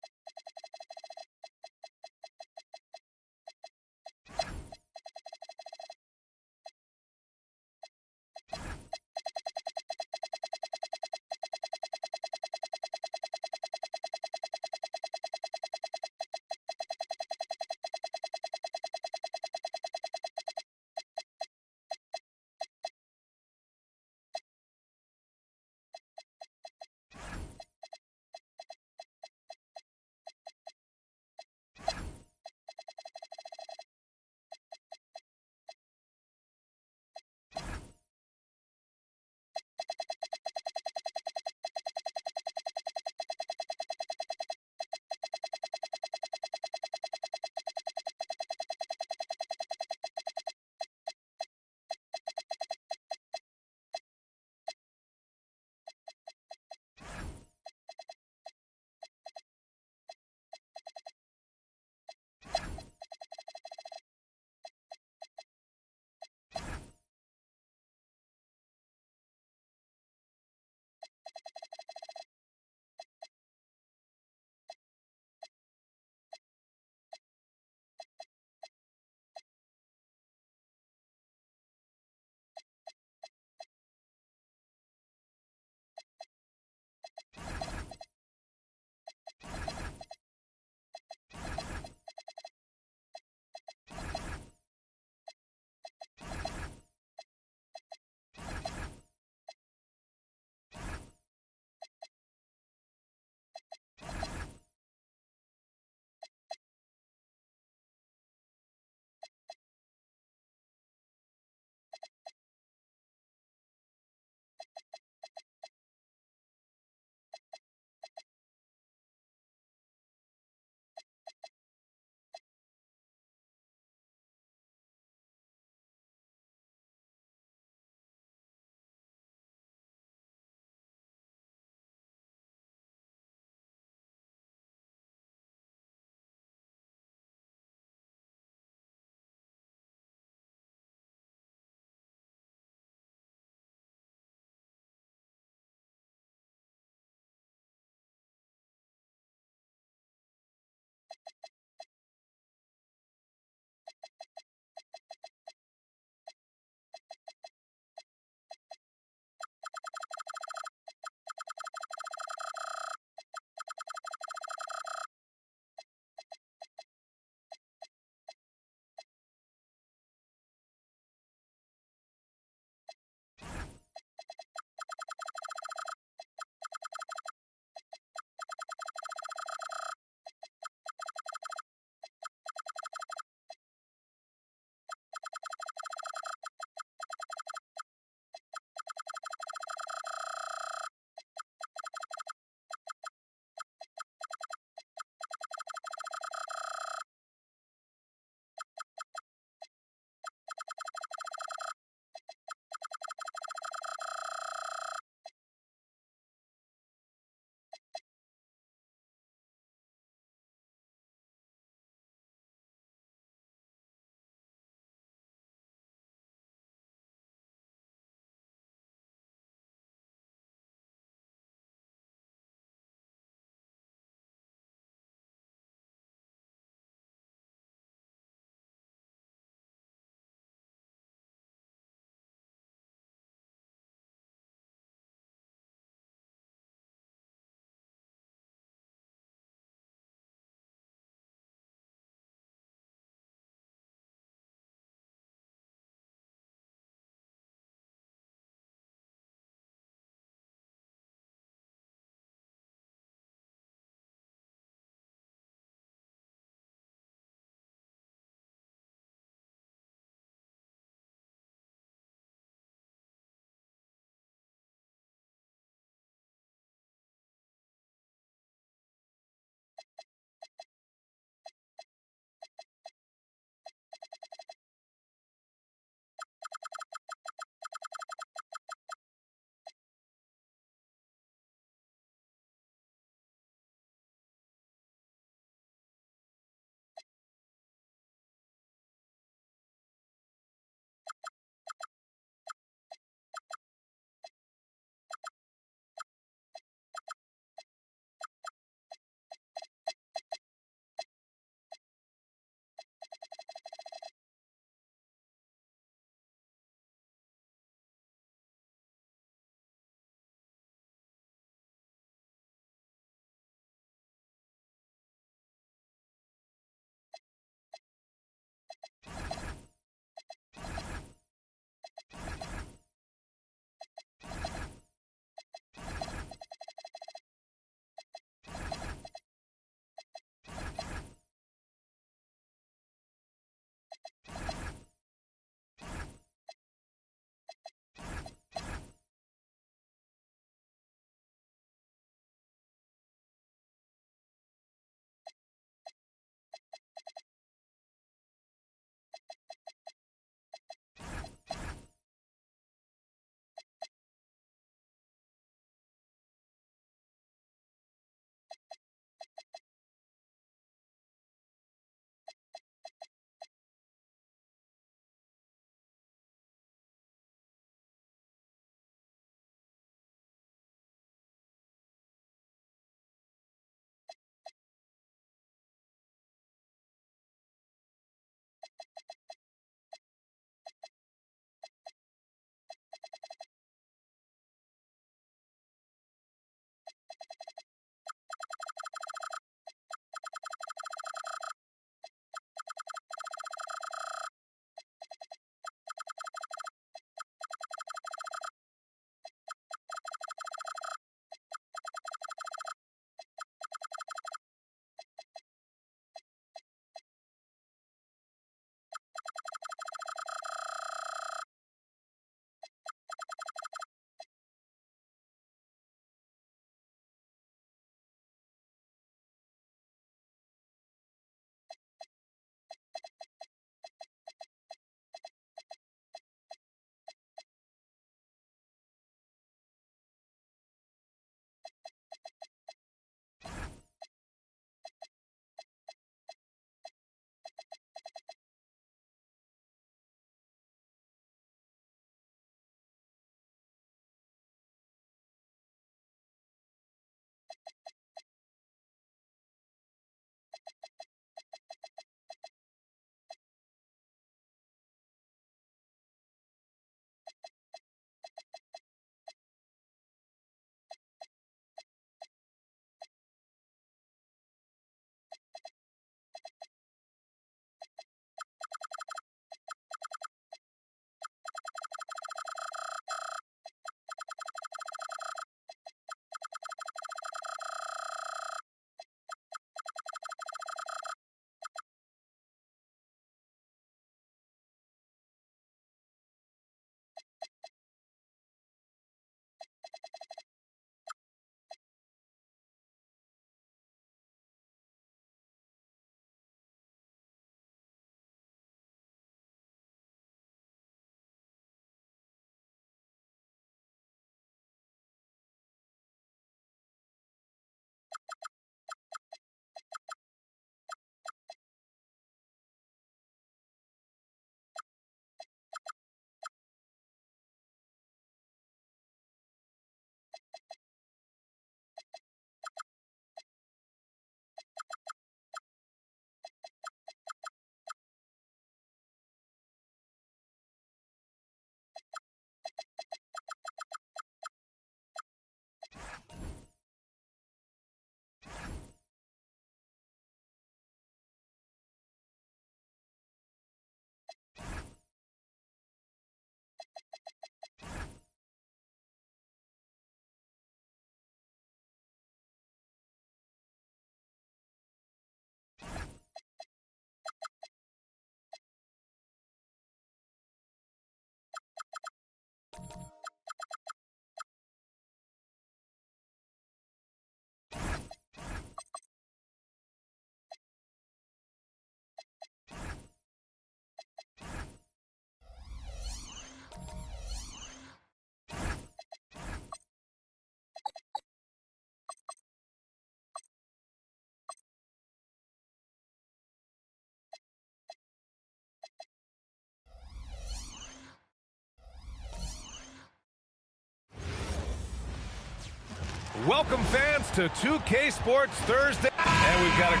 [SPEAKER 11] Welcome fans to 2K Sports Thursday. And we've got a...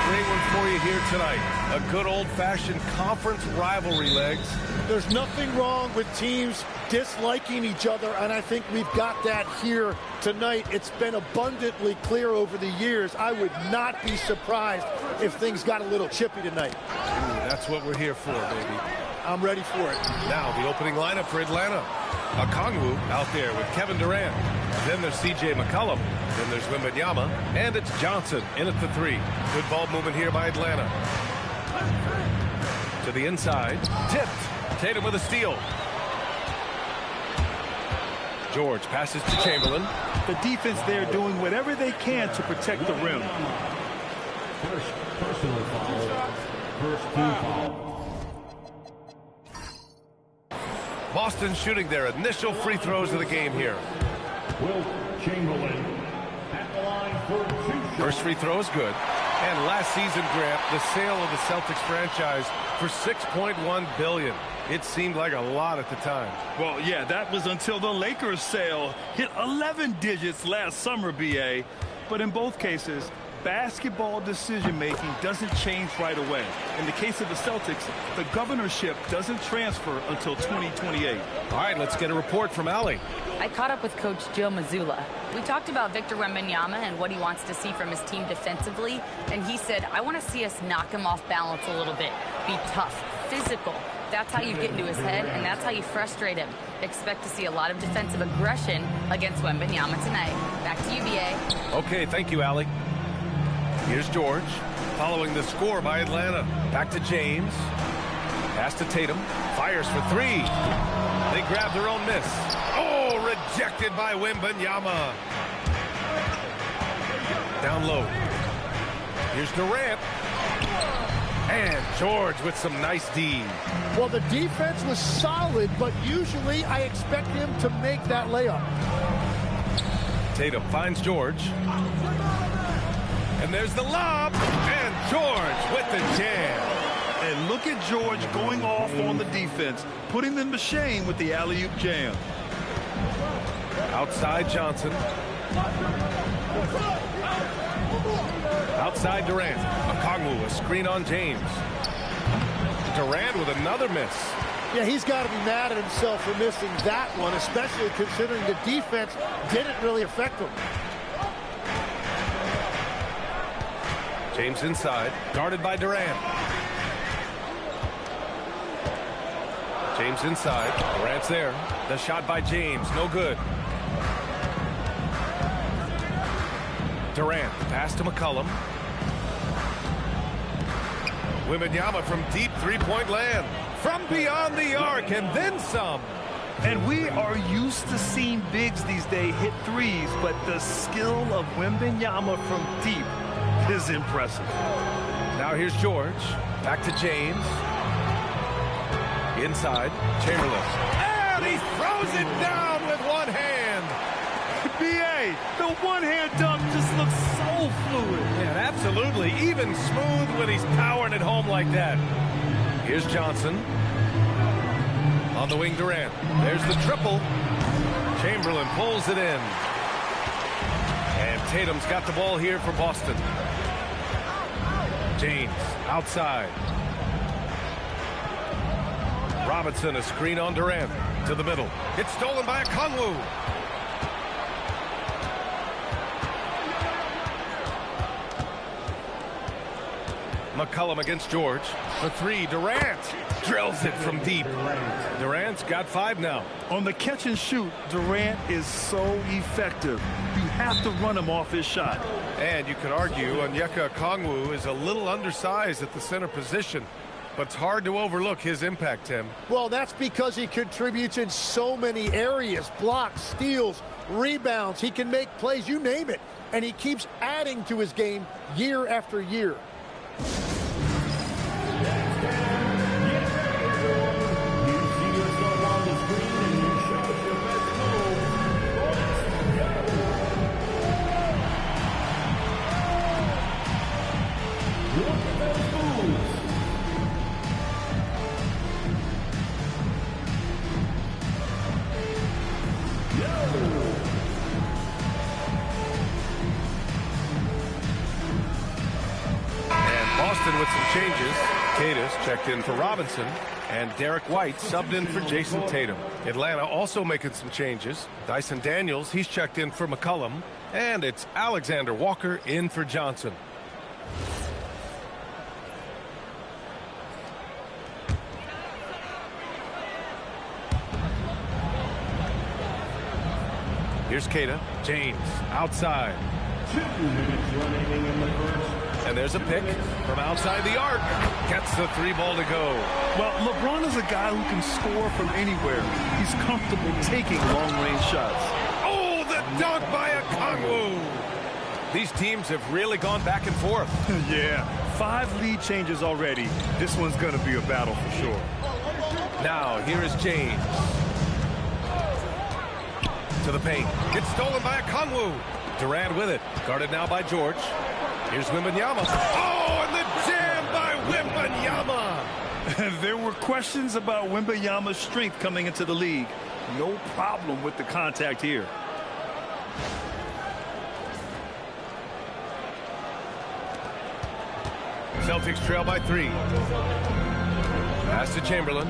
[SPEAKER 11] Great one for you here tonight. A good old-fashioned conference rivalry, Legs.
[SPEAKER 12] There's nothing wrong with teams disliking each other, and I think we've got that here tonight. It's been abundantly clear over the years. I would not be surprised if things got a little chippy tonight.
[SPEAKER 11] Ooh, that's what we're here for, baby.
[SPEAKER 12] I'm ready for it.
[SPEAKER 11] Now the opening lineup for Atlanta. Okongwu out there with Kevin Durant. Then there's C.J. McCollum. Then there's Wembanyama. And it's Johnson in at the 3. Good ball movement here by Atlanta. To the inside. Tipped. Tatum with a steal. George passes to Chamberlain.
[SPEAKER 13] The defense there doing whatever they can to protect the rim.
[SPEAKER 6] First personal foul. First team foul.
[SPEAKER 11] Boston shooting their initial free throws of the game here.
[SPEAKER 6] Will Chamberlain at the line for 2 shots.
[SPEAKER 11] First free throw is good. And last season, Grant, the sale of the Celtics franchise for $6.1 billion. It seemed like a lot at the time.
[SPEAKER 13] Well, yeah, that was until the Lakers sale hit 11 digits last summer, B.A. But in both cases, basketball decision-making doesn't change right away. In the case of the Celtics, the governorship doesn't transfer until 2028.
[SPEAKER 11] All right, let's get a report from Allie.
[SPEAKER 5] I caught up with Coach Joe Mazzulla. We talked about Victor Wembanyama and what he wants to see from his team defensively, and he said, I want to see us knock him off balance a little bit, be tough, physical. That's how you get into his head, and that's how you frustrate him. Expect to see a lot of defensive aggression against Wembanyama tonight. Back to you, BA.
[SPEAKER 11] Okay, thank you, Allie. Here's George, following the score by Atlanta. Back to James. Pass to Tatum. Fires for three. They grab their own miss. Oh, rejected by Wembanyama. Down low. Here's Durant. And George with some nice D.
[SPEAKER 12] Well, the defense was solid, but usually I expect him to make that layup.
[SPEAKER 11] Tatum finds George. And there's the lob. And George with the jam.
[SPEAKER 13] And look at George going off on the defense, putting them to shame with the alley-oop jam.
[SPEAKER 11] Outside Johnson. Outside Durant. Okongwu, a screen on James. Durant with another miss.
[SPEAKER 12] Yeah, he's got to be mad at himself for missing that one, especially considering the defense didn't really affect him.
[SPEAKER 11] James inside, guarded by Durant. James inside, Durant's there. The shot by James, no good. Durant, pass to McCollum. Wembanyama from deep three-point land. From beyond the arc, and then some.
[SPEAKER 13] And we are used to seeing bigs these days hit threes, but the skill of Wembanyama from deep is impressive.
[SPEAKER 11] Now here's George. Back to James. Inside, Chamberlain. And he throws it down with one hand.
[SPEAKER 13] B.A., the one-hand dunk just looks so fluid.
[SPEAKER 11] Yeah, absolutely. Even smooth when he's powering it home like that. Here's Johnson. On the wing, Durant. There's the triple. Chamberlain pulls it in. And Tatum's got the ball here for Boston. James outside. Robinson, a screen on Durant. To the middle. It's stolen by Okongwu. McCollum against George. For three, Durant drills it from deep. Durant's got 5 now.
[SPEAKER 13] On the catch and shoot, Durant is so effective. You have to run him off his shot.
[SPEAKER 11] And you could argue Onyeka Okongwu is a little undersized at the center position, but it's hard to overlook his impact, Tim.
[SPEAKER 12] Well, that's because he contributes in so many areas. Blocks, steals, rebounds. He can make plays, you name it. And he keeps adding to his game year after year.
[SPEAKER 11] With some changes, Cadis checked in for Robinson, and Derek White subbed in for Jason Tatum. Atlanta also making some changes. Dyson Daniels, he's checked in for McCollum, and it's Alexander Walker in for Johnson. Here's Cada. James outside.
[SPEAKER 6] 2 minutes remaining in the first.
[SPEAKER 11] And there's a pick from outside the arc. Gets the 3 ball to go.
[SPEAKER 13] Well, LeBron is a guy who can score from anywhere. He's comfortable taking long-range shots.
[SPEAKER 11] Oh, the dunk by Okongwu. These teams have really gone back and forth.
[SPEAKER 13] Yeah, 5 lead changes already. This one's going to be a battle for sure.
[SPEAKER 11] Now, here is James. To the paint. It's stolen by Okongwu. Durant with it. Guarded now by George. Here's Wembanyama. Oh, and the jam by Wembanyama.
[SPEAKER 13] There were questions about Wembanyama's strength coming into the league. No problem with the contact here.
[SPEAKER 11] Celtics trail by 3. Pass to Chamberlain.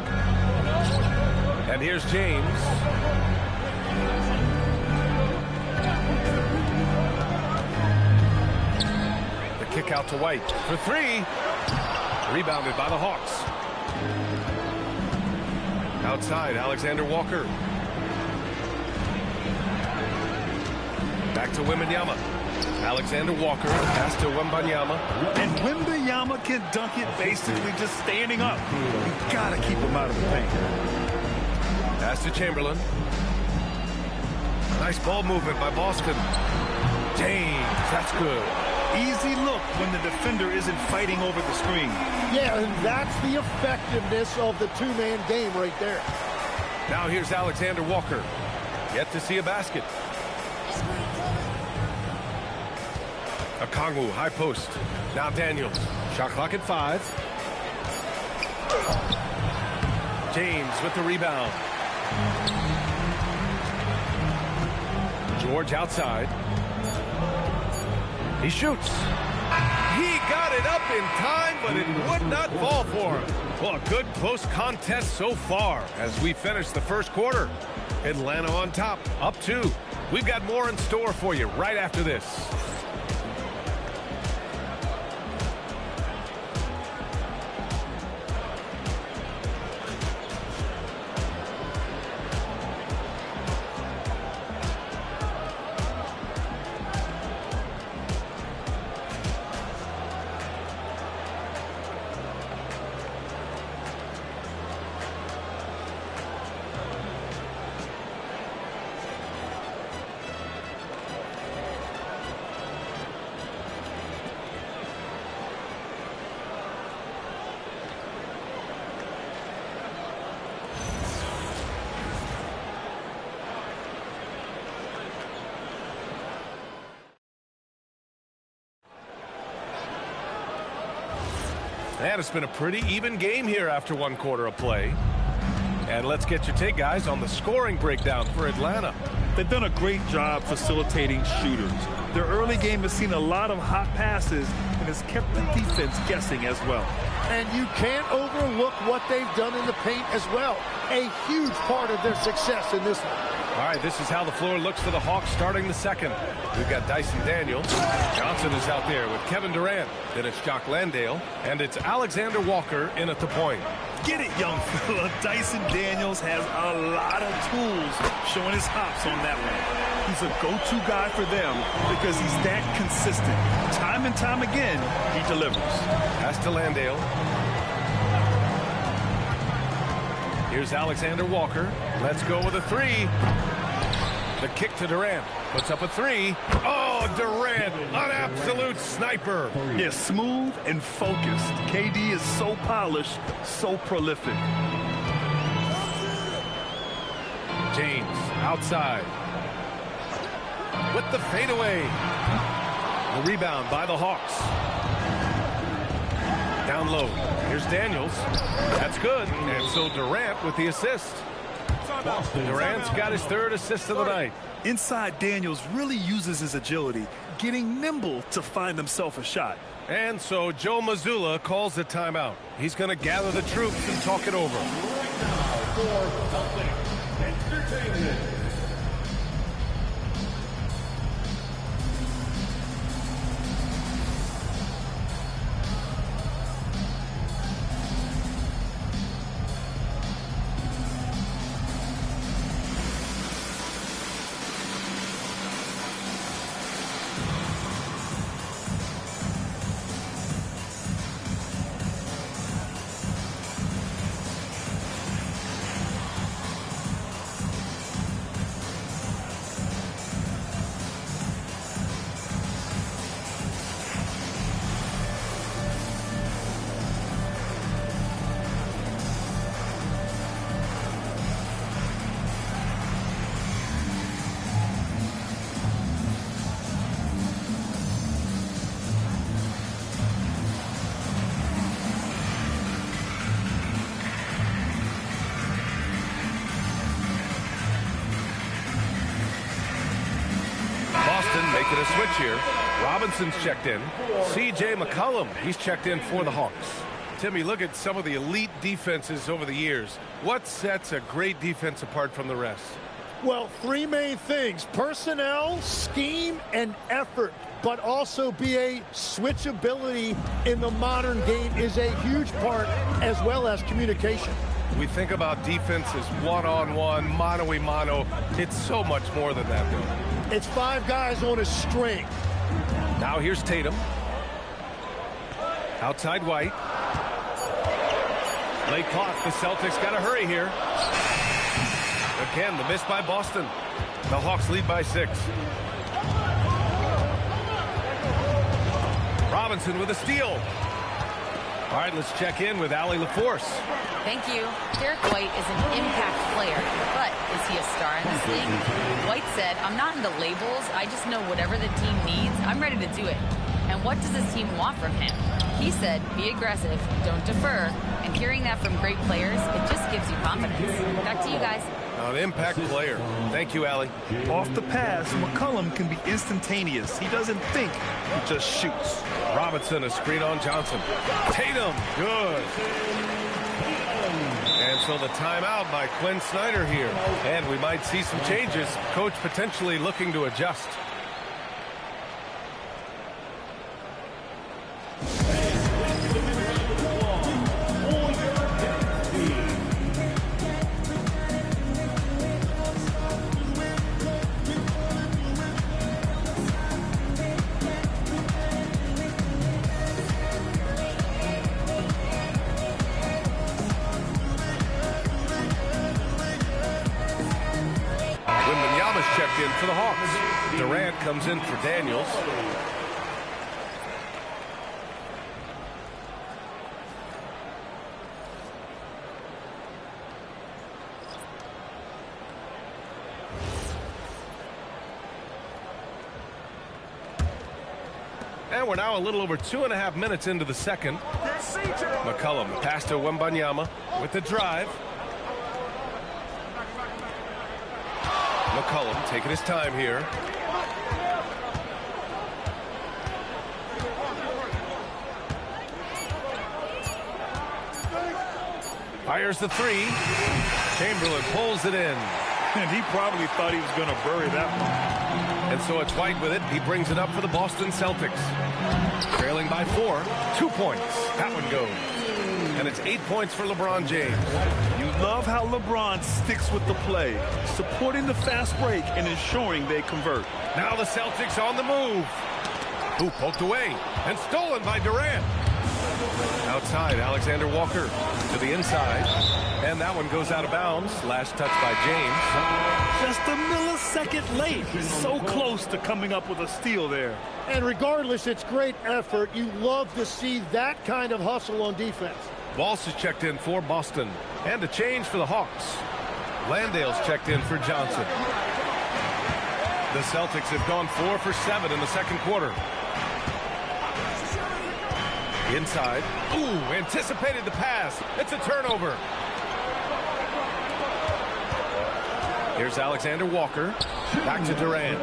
[SPEAKER 11] And here's James. The kick out to White for 3. Rebounded by the Hawks. Outside, Alexander Walker. Back to Wembanyama. Alexander Walker, pass to Wembanyama.
[SPEAKER 13] And Wembanyama can dunk it basically just standing up. You gotta keep him out of the paint.
[SPEAKER 11] Pass to Chamberlain. Nice ball movement by Boston. James, that's good.
[SPEAKER 13] Easy look when the defender isn't fighting over the screen.
[SPEAKER 12] Yeah, and that's the effectiveness of the two-man game right there.
[SPEAKER 11] Now here's Alexander Walker. Yet to see a basket. Okongwu, high post. Now Daniels. Shot clock at 5. James with the rebound. George outside. He shoots. He got it up in time, but it would not fall for him. Well, a good close contest so far as we finish the first quarter. Atlanta on top, up 2. We've got more in store for you right after this. And it's been a pretty even game here after 1 quarter of play. And let's get your take, guys, on the scoring breakdown for Atlanta.
[SPEAKER 13] They've done a great job facilitating shooters. Their early game has seen a lot of hot passes and has kept the defense guessing as well.
[SPEAKER 12] And you can't overlook what they've done in the paint as well. A huge part of their success in this one.
[SPEAKER 11] All right, this is how the floor looks for the Hawks starting the second. We've got Dyson Daniels. Johnson is out there with Kevin Durant. Then it's Jock Landale. And it's Alexander Walker in at the point.
[SPEAKER 13] Get it, young fella. Dyson Daniels has a lot of tools, showing his hops on that one. He's a go-to guy for them because he's that consistent. Time and time again, he delivers.
[SPEAKER 11] Pass to Landale. Here's Alexander Walker. Let's go with a 3. The kick to Durant. Puts up a 3. Oh, Durant, an absolute sniper.
[SPEAKER 13] Yeah, smooth and focused. KD is so polished, so prolific.
[SPEAKER 11] James outside. With the fadeaway. The rebound by the Hawks. Down low. Here's Daniels. That's good. And so Durant with the assist. Durant's got his 3rd assist of the night.
[SPEAKER 13] Inside, Daniels really uses his agility, getting nimble to find himself a shot.
[SPEAKER 11] And so Joe Mazzulla calls the timeout. He's going to gather the troops and talk it over. Making a switch here. Robinson's checked in. C.J. McCollum, he's checked in for the Hawks. Timmy, look at some of the elite defenses over the years. What sets a great defense apart from the rest?
[SPEAKER 12] Well, three main things: personnel, scheme, and effort. But also BA switchability in the modern game is a huge part, as well as communication.
[SPEAKER 11] We think about defense as one-on-one, mano-a-mano. It's so much more than that, though.
[SPEAKER 12] It's five guys on a string.
[SPEAKER 11] Now here's Tatum. Outside White. Late clock. The Celtics got to hurry here. Again, the miss by Boston. The Hawks lead by 6. Robinson with a steal. All right, let's check in with Allie LaForce.
[SPEAKER 5] Thank you. Derek White is an impact player, but is he a star in this league? White said, "I'm not into labels. I just know whatever the team needs, I'm ready to do it. And what does this team want from him?" He said, "Be aggressive, don't defer." And hearing that from great players, it just gives you confidence. Back to you guys.
[SPEAKER 11] An impact player. Thank you, Allie.
[SPEAKER 13] Off the pass, McCollum can be instantaneous. He doesn't think, he just shoots.
[SPEAKER 11] Robinson, a screen on Johnson. Tatum, good. And so the timeout by Quinn Snyder here. And we might see some changes. Coach potentially looking to adjust. Checked in for the Hawks. Durant comes in for Daniels. And we're now a little over 2.5 minutes into the second. McCollum pass to Wembanyama with the drive. McCollum taking his time here. Fires the three. Chamberlain pulls it in.
[SPEAKER 13] And he probably thought he was going to bury that one.
[SPEAKER 11] And so it's White with it. He brings it up for the Boston Celtics. Trailing by 4. 2 points. That one goes. And it's 8 points for LeBron James.
[SPEAKER 13] You love how LeBron sticks with the play, supporting the fast break and ensuring they convert.
[SPEAKER 11] Now the Celtics on the move. Ooh, poked away and stolen by Durant. Outside, Alexander Walker to the inside. And that one goes out of bounds. Last touch by James.
[SPEAKER 13] Just a millisecond late. He's so close to coming up with a steal there.
[SPEAKER 12] And regardless, it's great effort. You love to see that kind of hustle on defense.
[SPEAKER 11] Walsh is checked in for Boston. And a change for the Hawks. Landale's checked in for Johnson. The Celtics have gone 4 for 7 in the second quarter. Inside. Ooh, anticipated the pass. It's a turnover. Here's Alexander Walker. Back to Durant.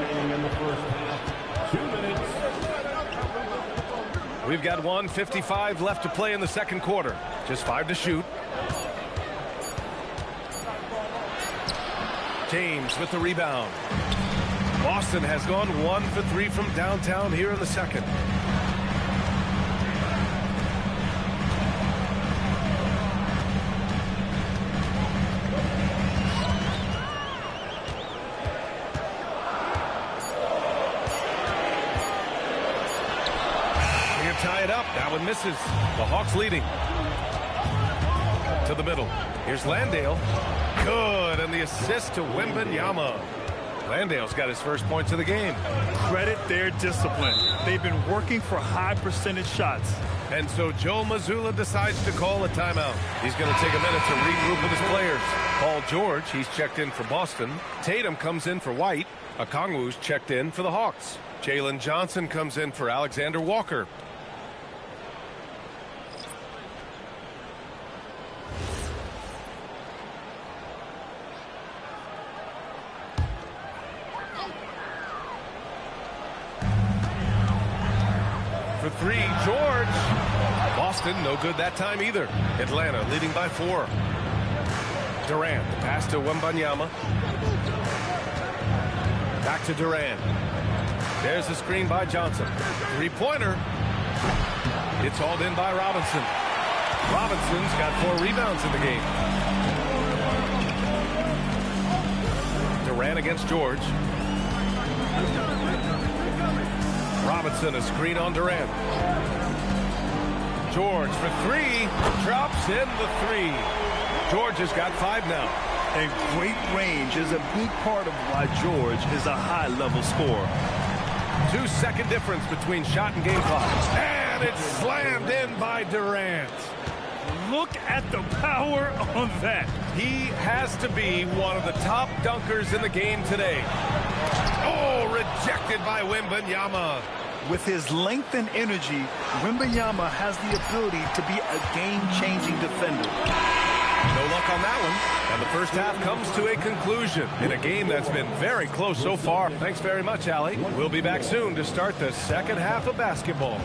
[SPEAKER 6] 2 minutes.
[SPEAKER 11] We've got 1:55 left to play in the second quarter. Just 5 to shoot. James with the rebound. Boston has gone 1 for 3 from downtown here in the second. Tie it up. That one misses. The Hawks leading. To the middle. Here's Landale. Good. And the assist to Wembanyama. Landale's got his first points of the game.
[SPEAKER 13] Credit their discipline. They've been working for high percentage shots.
[SPEAKER 11] And so Joe Mazzulla decides to call a timeout. He's going to take a minute to regroup with his players. Paul George, he's checked in for Boston. Tatum comes in for White. Okongwu's checked in for the Hawks. Jalen Johnson comes in for Alexander Walker. three. George. Boston, no good that time either. Atlanta leading by 4. Durant, the pass to Wembanyama. Back to Durant. There's a screen by Johnson. Three-pointer. It's hauled in by Robinson. Robinson's got 4 rebounds in the game. Durant against George. Robinson, a screen on Durant. George for 3. Drops in the 3. George has got 5 now.
[SPEAKER 13] And great range is a big part of why George is a high-level scorer.
[SPEAKER 11] 2-second difference between shot and game clock. And it's slammed in by Durant.
[SPEAKER 13] Look at the power on that.
[SPEAKER 11] He has to be one of the top dunkers in the game today. Oh, rejected by Wembanyama.
[SPEAKER 13] With his length and energy, Wembanyama has the ability to be a game-changing defender.
[SPEAKER 11] No luck on that one. And the first half comes to a conclusion in a game that's been very close so far. Thanks very much, Allie. We'll be back soon to start the second half of basketball.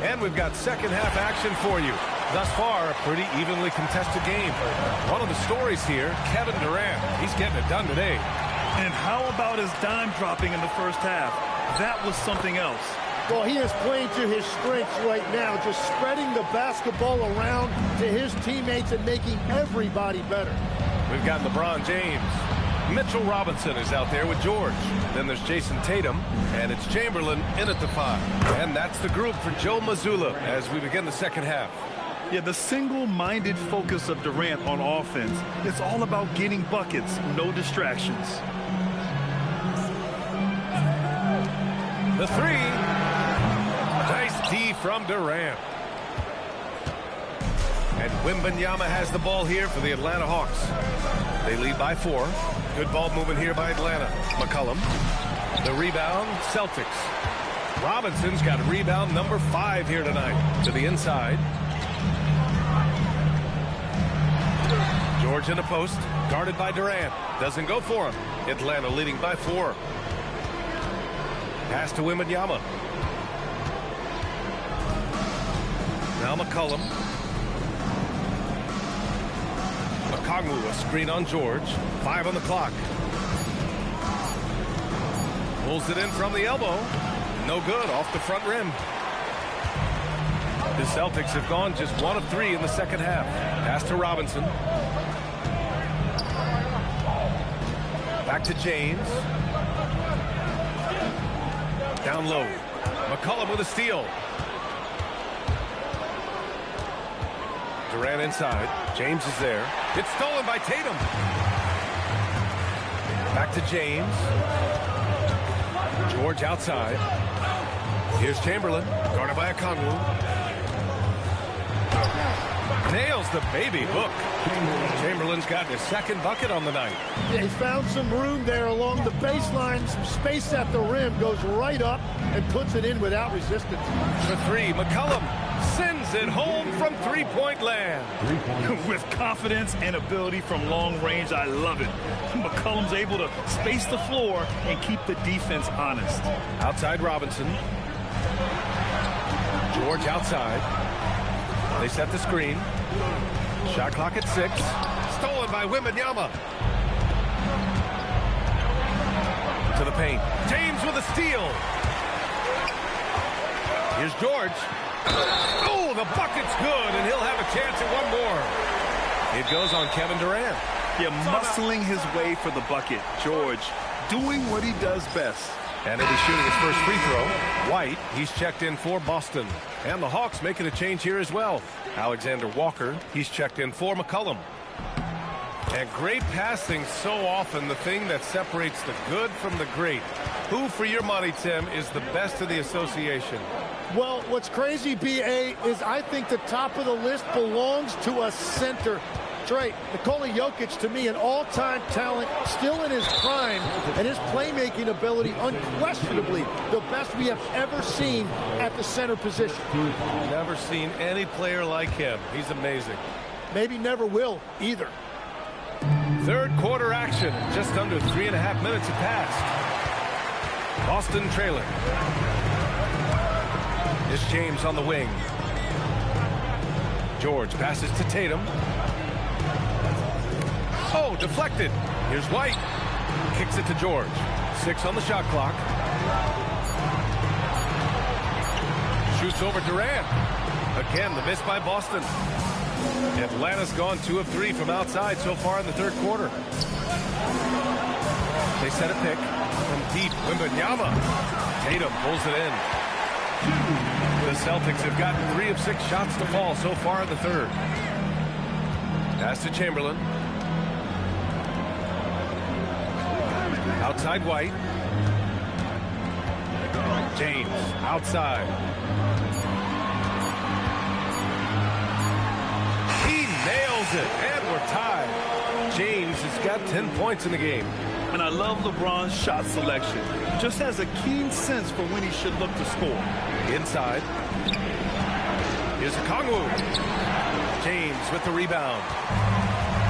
[SPEAKER 11] And we've got second half action for you. Thus far, a pretty evenly contested game. One of the stories here, Kevin Durant. He's getting it done today.
[SPEAKER 13] And how about his dime dropping in the first half? That was something else.
[SPEAKER 12] Well, he is playing to his strengths right now, just spreading the basketball around to his teammates and making everybody better.
[SPEAKER 11] We've got LeBron James. Mitchell Robinson is out there with George. Then there's Jason Tatum, and it's Chamberlain in at the 5. And that's the group for Joe Mazzulla as we begin the second half.
[SPEAKER 13] Yeah, the single-minded focus of Durant on offense, it's all about getting buckets, no distractions.
[SPEAKER 11] The 3. Nice D from Durant. And Wembanyama has the ball here for the Atlanta Hawks. They lead by 4. Good ball movement here by Atlanta. McCollum. The rebound, Celtics. Robinson's got rebound number 5 here tonight. To the inside. George in the post. Guarded by Durant. Doesn't go for him. Atlanta leading by 4. Pass to Wembanyama. Now McCollum. Kongwu, a screen on George. 5 on the clock. Pulls it in from the elbow. No good, off the front rim. The Celtics have gone just 1 of 3 in the second half. Pass to Robinson. Back to James. Down low. McCollum with a steal. Durant inside. James is there. It's stolen by Tatum. Back to James. George outside. Here's Chamberlain. Guarded by Kongwu. Nails the baby hook. Chamberlain's got his second bucket on the night.
[SPEAKER 12] He found some room there along the baseline. Some space at the rim. Goes right up and puts it in without resistance.
[SPEAKER 11] The 3. McCollum sends it home from three-point land.
[SPEAKER 13] With confidence and ability from long range, I love it. McCollum's able to space the floor and keep the defense honest.
[SPEAKER 11] Outside Robinson. George outside. They set the screen. Shot clock at 6. Stolen by Wembanyama. To the paint. James with a steal. Here's George. Oh, the bucket's good, and he'll have a chance at one more. It goes on Kevin Durant.
[SPEAKER 13] Yeah, muscling his way for the bucket. George doing what he does best.
[SPEAKER 11] And he'll be shooting his first free throw. White, he's checked in for Boston. And the Hawks making a change here as well. Alexander Walker, he's checked in for McCollum. And great passing, so often the thing that separates the good from the great. Who, for your money, Tim, is the best of the association?
[SPEAKER 12] Well, what's crazy, B.A., is I think the top of the list belongs to a center. That's right. Nikola Jokic, to me, an all-time talent, still in his prime, and his playmaking ability unquestionably the best we have ever seen at the center position.
[SPEAKER 11] Never seen any player like him. He's amazing.
[SPEAKER 12] Maybe never will either.
[SPEAKER 11] Third quarter action. Just under 3.5 minutes have passed. Boston trailing. Here's James on the wing. George passes to Tatum. Oh, deflected. Here's White. Kicks it to George. 6 on the shot clock. Shoots over Durant. Again, the miss by Boston. Atlanta's gone 2 of 3 from outside so far in the third quarter. They set a pick from deep. Wembanyama. Tatum pulls it in. The Celtics have gotten 3 of 6 shots to fall so far in the third. Pass to Chamberlain. Outside White. James outside. He nails it, and we're tied. James has got 10 points in the game.
[SPEAKER 13] And I love LeBron's shot selection. Just has a keen sense for when he should look to score.
[SPEAKER 11] Inside. Here's Okongwu. James with the rebound.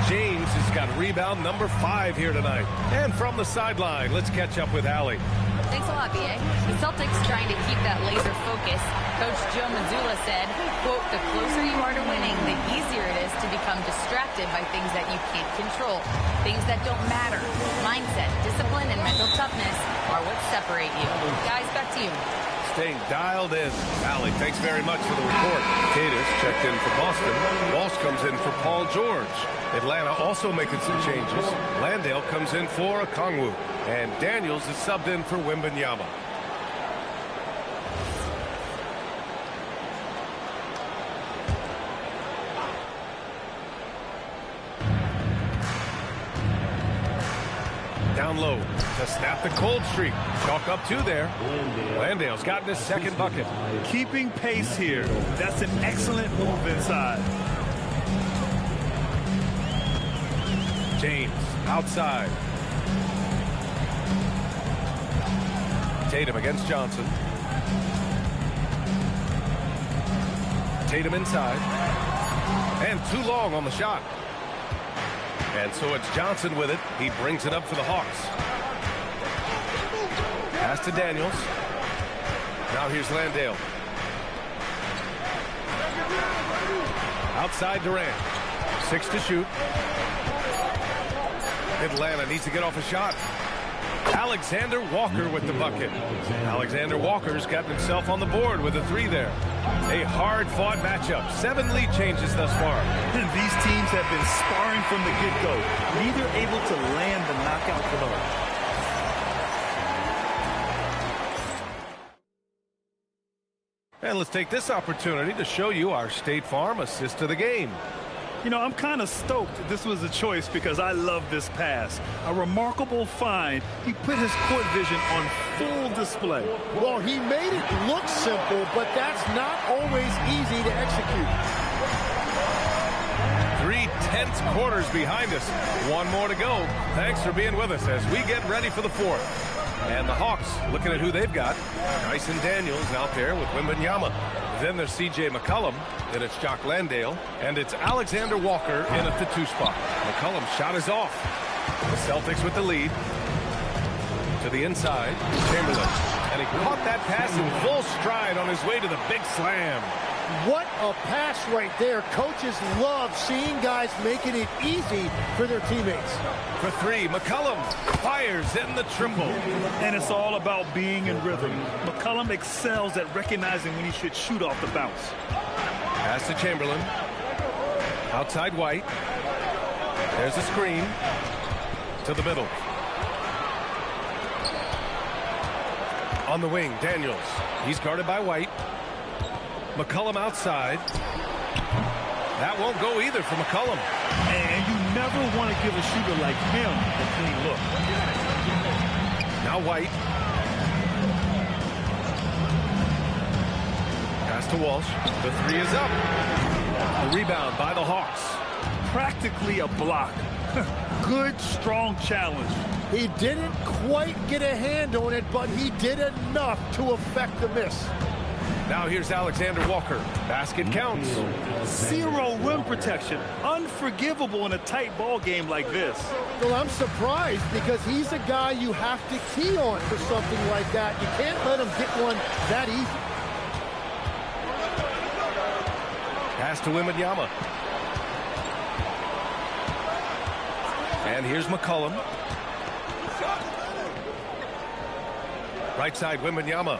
[SPEAKER 11] James has got rebound number 5 here tonight. And from the sideline, let's catch up with Allie.
[SPEAKER 5] Thanks a lot, B.A. The Celtics trying to keep that laser focus. Coach Joe Mazzulla said, quote, the closer you are to winning, the easier it is to become distracted by things that you can't control. Things that don't matter. Mindset, discipline, and mental toughness are what separate you. Guys, back to you.
[SPEAKER 11] Staying dialed in. Allie, thanks very much for the report. Cadis checked in for Boston. Walsh comes in for Paul George. Atlanta also making some changes. Landale comes in for Okongwu. And Daniels is subbed in for Wembanyama. Down low to snap the cold streak. Chalk up 2 there. Landale's gotten his second bucket.
[SPEAKER 13] Keeping pace here. That's an excellent move inside.
[SPEAKER 11] James outside. Tatum against Johnson. Tatum inside. And too long on the shot. And so it's Johnson with it. He brings it up for the Hawks. Pass to Daniels. Now here's Landale. Outside Durant. 6 to shoot. Atlanta needs to get off a shot. Alexander Walker with the bucket. Alexander Walker's gotten himself on the board with a 3 there. A hard-fought matchup. 7 lead changes thus far.
[SPEAKER 13] And these teams have been sparring from the get-go. Neither able to land the knockout blow.
[SPEAKER 11] And let's take this opportunity to show you our State Farm assist of the game.
[SPEAKER 13] You know, I'm kind of stoked this was a choice because I love this pass. A remarkable find. He put his court vision on full display.
[SPEAKER 12] Well, he made it look simple, but that's not always easy to execute.
[SPEAKER 11] 3 tense quarters behind us. 1 more to go. Thanks for being with us as we get ready for the 4th. And the Hawks looking at who they've got. Dyson Daniels out there with Wembanyama. Then there's C.J. McCollum. Then it's Jock Landale. And it's Alexander Walker in at the 2 spot. McCollum's shot is off. The Celtics with the lead. To the inside. Chamberlain. And he caught that pass in full stride on his way to the big slam.
[SPEAKER 12] What a pass right there. Coaches love seeing guys making it easy for their teammates.
[SPEAKER 11] For 3, McCollum fires in the triple.
[SPEAKER 13] And it's all about being in rhythm. McCollum excels at recognizing when he should shoot off the bounce.
[SPEAKER 11] Pass to Chamberlain. Outside White. There's a screen. To the middle. On the wing, Daniels. He's guarded by White. McCollum outside. That won't go either for McCollum.
[SPEAKER 13] And you never want to give a shooter like him a clean look.
[SPEAKER 11] Now White. Pass to Walsh. The 3 is up. The rebound by the Hawks.
[SPEAKER 13] practically a block. Good, strong challenge.
[SPEAKER 12] He didn't quite get a hand on it, but he did enough to affect the miss.
[SPEAKER 11] Now here's Alexander Walker. Basket counts.
[SPEAKER 13] Zero rim protection. Unforgivable in a tight ball game like this.
[SPEAKER 12] Well, I'm surprised because he's a guy you have to key on for something like that. You can't let him get one that easy.
[SPEAKER 11] Pass to Wembanyama. And here's McCollum. Right side, Wembanyama.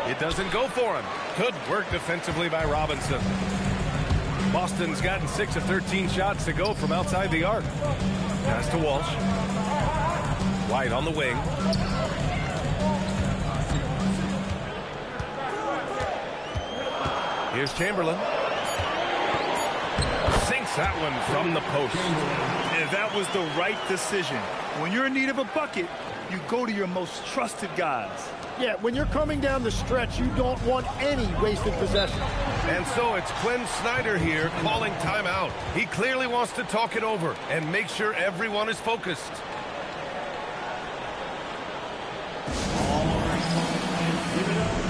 [SPEAKER 11] It doesn't go for him. Good work defensively by Robinson. Boston's gotten 6 of 13 shots to go from outside the arc. Pass to Walsh. White on the wing. Here's Chamberlain. Sinks that one from the post.
[SPEAKER 13] And that was the right decision. When you're in need of a bucket, you go to your most trusted guys.
[SPEAKER 12] Yeah, when you're coming down the stretch, you don't want any wasted possession.
[SPEAKER 11] And so it's Quinn Snyder here calling timeout. He clearly wants to talk it over and make sure everyone is focused.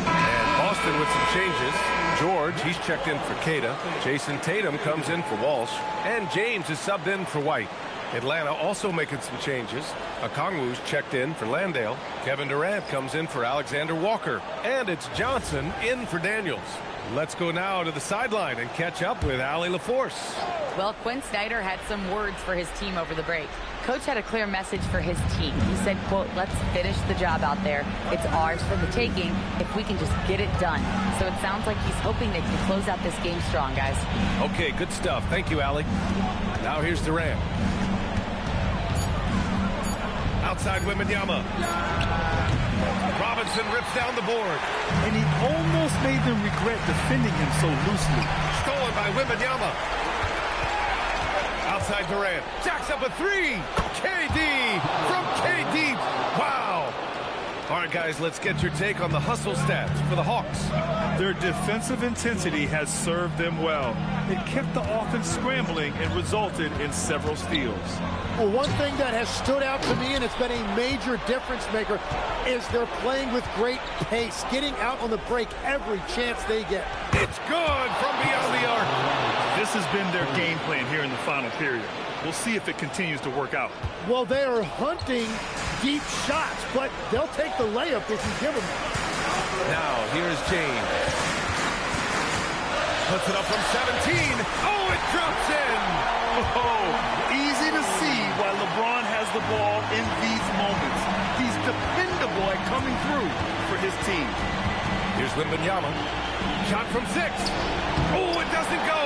[SPEAKER 11] And Boston with some changes. George, he's checked in for Queta. Jason Tatum comes in for Walsh. And James is subbed in for White. Atlanta also making some changes. Okongwu's checked in for Landale. Kevin Durant comes in for Alexander Walker. And it's Johnson in for Daniels. Let's go now to the sideline and catch up with Allie LaForce.
[SPEAKER 5] Well, Quinn Snyder had some words for his team over the break. Coach had a clear message for his team. He said, quote, let's finish the job out there. It's ours for the taking if we can just get it done. So it sounds like he's hoping they can close out this game strong, guys.
[SPEAKER 11] Okay, good stuff. Thank you, Allie. Now here's Durant. Outside Wembanyama. Robinson rips down the board.
[SPEAKER 13] And he almost made them regret defending him so loosely.
[SPEAKER 11] Stolen by Wembanyama. Outside Durant. Jacks up a three. KD from KD. Wow. All right, guys, let's get your take on the hustle stats for the Hawks.
[SPEAKER 13] Their defensive intensity has served them well. It kept the offense scrambling and resulted in several steals.
[SPEAKER 12] Well, one thing that has stood out to me, and it's been a major difference maker, is they're playing with great pace, getting out on the break every chance they get.
[SPEAKER 11] It's good from beyond the arc.
[SPEAKER 13] This has been their game plan here in the final period. We'll see if it continues to work out.
[SPEAKER 12] Well, they are hunting deep shots, but they'll take the layup if you give them.
[SPEAKER 11] Now, here's James. Puts it up from 17. Oh, it drops in.
[SPEAKER 13] Oh, easy to see why LeBron has the ball in these moments. He's dependable at coming through for his team.
[SPEAKER 11] Here's Wembanyama. Shot from 6. Oh, it doesn't go.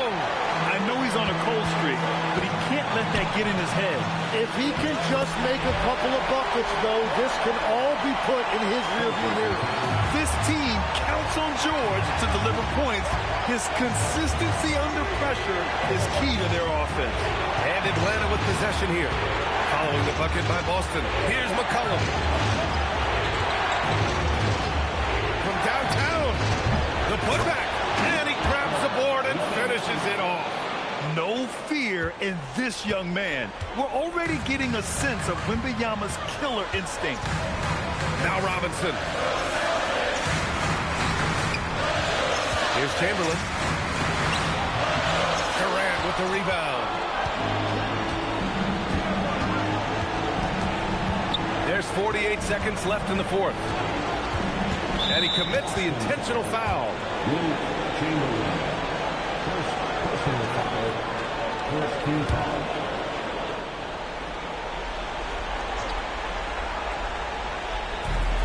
[SPEAKER 13] I know he's on a cold streak, but he can't let that get in his head.
[SPEAKER 12] If he can just make a couple of buckets, though, this can all be put in his rearview mirror.
[SPEAKER 13] This team counts on George to deliver points. His consistency under pressure is key to their offense.
[SPEAKER 11] And Atlanta with possession here. Following the bucket by Boston. Here's McCollum. From downtown. The putback. And he grabs the board and finishes it off.
[SPEAKER 13] No fear in this young man. We're already getting a sense of Wembanyama's killer instinct.
[SPEAKER 11] Now Robinson. Here's Chamberlain. Durant with the rebound. There's 48 seconds left in the fourth. And he commits the intentional foul.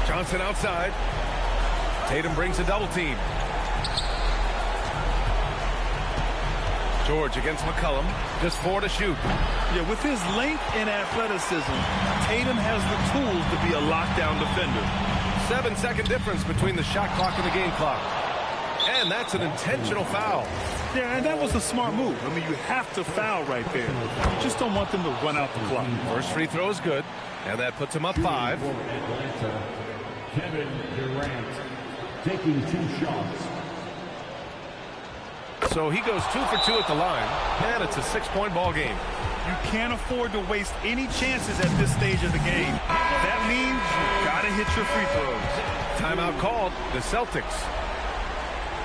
[SPEAKER 11] Johnson outside. Tatum brings a double team. George against McCollum. Just 4 to shoot.
[SPEAKER 13] Yeah, with his length and athleticism, Tatum has the tools to be a lockdown defender.
[SPEAKER 11] 7-second difference between the shot clock and the game clock. And that's an intentional foul.
[SPEAKER 13] Yeah, and that was a smart move. I mean, you have to foul right there. You just don't want them to run out the clock.
[SPEAKER 11] First free throw is good, and that puts him up 5.
[SPEAKER 6] Kevin Durant taking 2 shots.
[SPEAKER 11] So he goes 2 for 2 at the line, and it's a 6-point ball game.
[SPEAKER 13] You can't afford to waste any chances at this stage of the game. That means you got to hit your free throws.
[SPEAKER 11] Timeout called, the Celtics.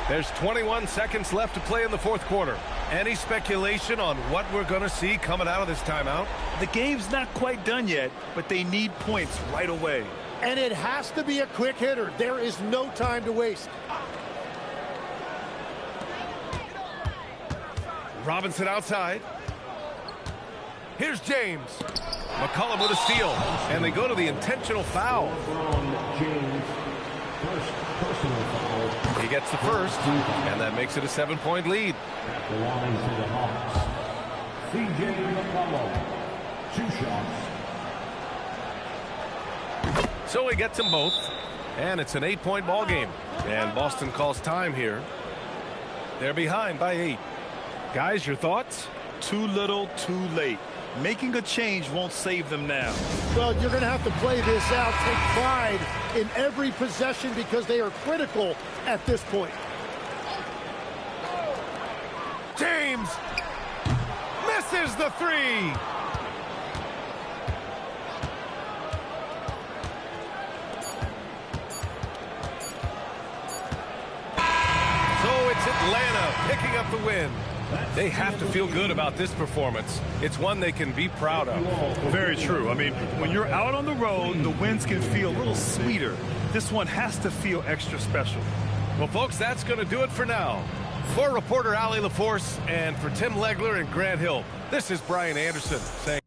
[SPEAKER 11] There's 21 seconds left to play in the fourth quarter. Any speculation on what we're going to see coming out of this timeout?
[SPEAKER 13] The game's not quite done yet, but they need points right away.
[SPEAKER 12] And it has to be a quick hitter. There is no time to waste.
[SPEAKER 11] Robinson outside. Here's James. McCollum with a steal. And they go to the intentional foul. He gets the first, and that makes it a 7-point lead.
[SPEAKER 6] The line for the Hawks. C.J. McCollum, 2 shots.
[SPEAKER 11] So he gets them both, and it's an 8-point ball game. And Boston calls time here. They're behind by 8. Guys, your thoughts?
[SPEAKER 13] Too little, too late. Making a change won't save them now.
[SPEAKER 12] Well, you're going to have to play this out, take pride in every possession because they are critical at this point.
[SPEAKER 11] James misses the 3. So it's Atlanta picking up the win. They have to feel good about this performance. It's one they can be proud of.
[SPEAKER 13] Very true. I mean, when you're out on the road, the wins can feel a little sweeter. This one has to feel extra special.
[SPEAKER 11] Well, folks, that's going to do it for now. For reporter Allie LaForce and for Tim Legler and Grant Hill, this is Brian Anderson saying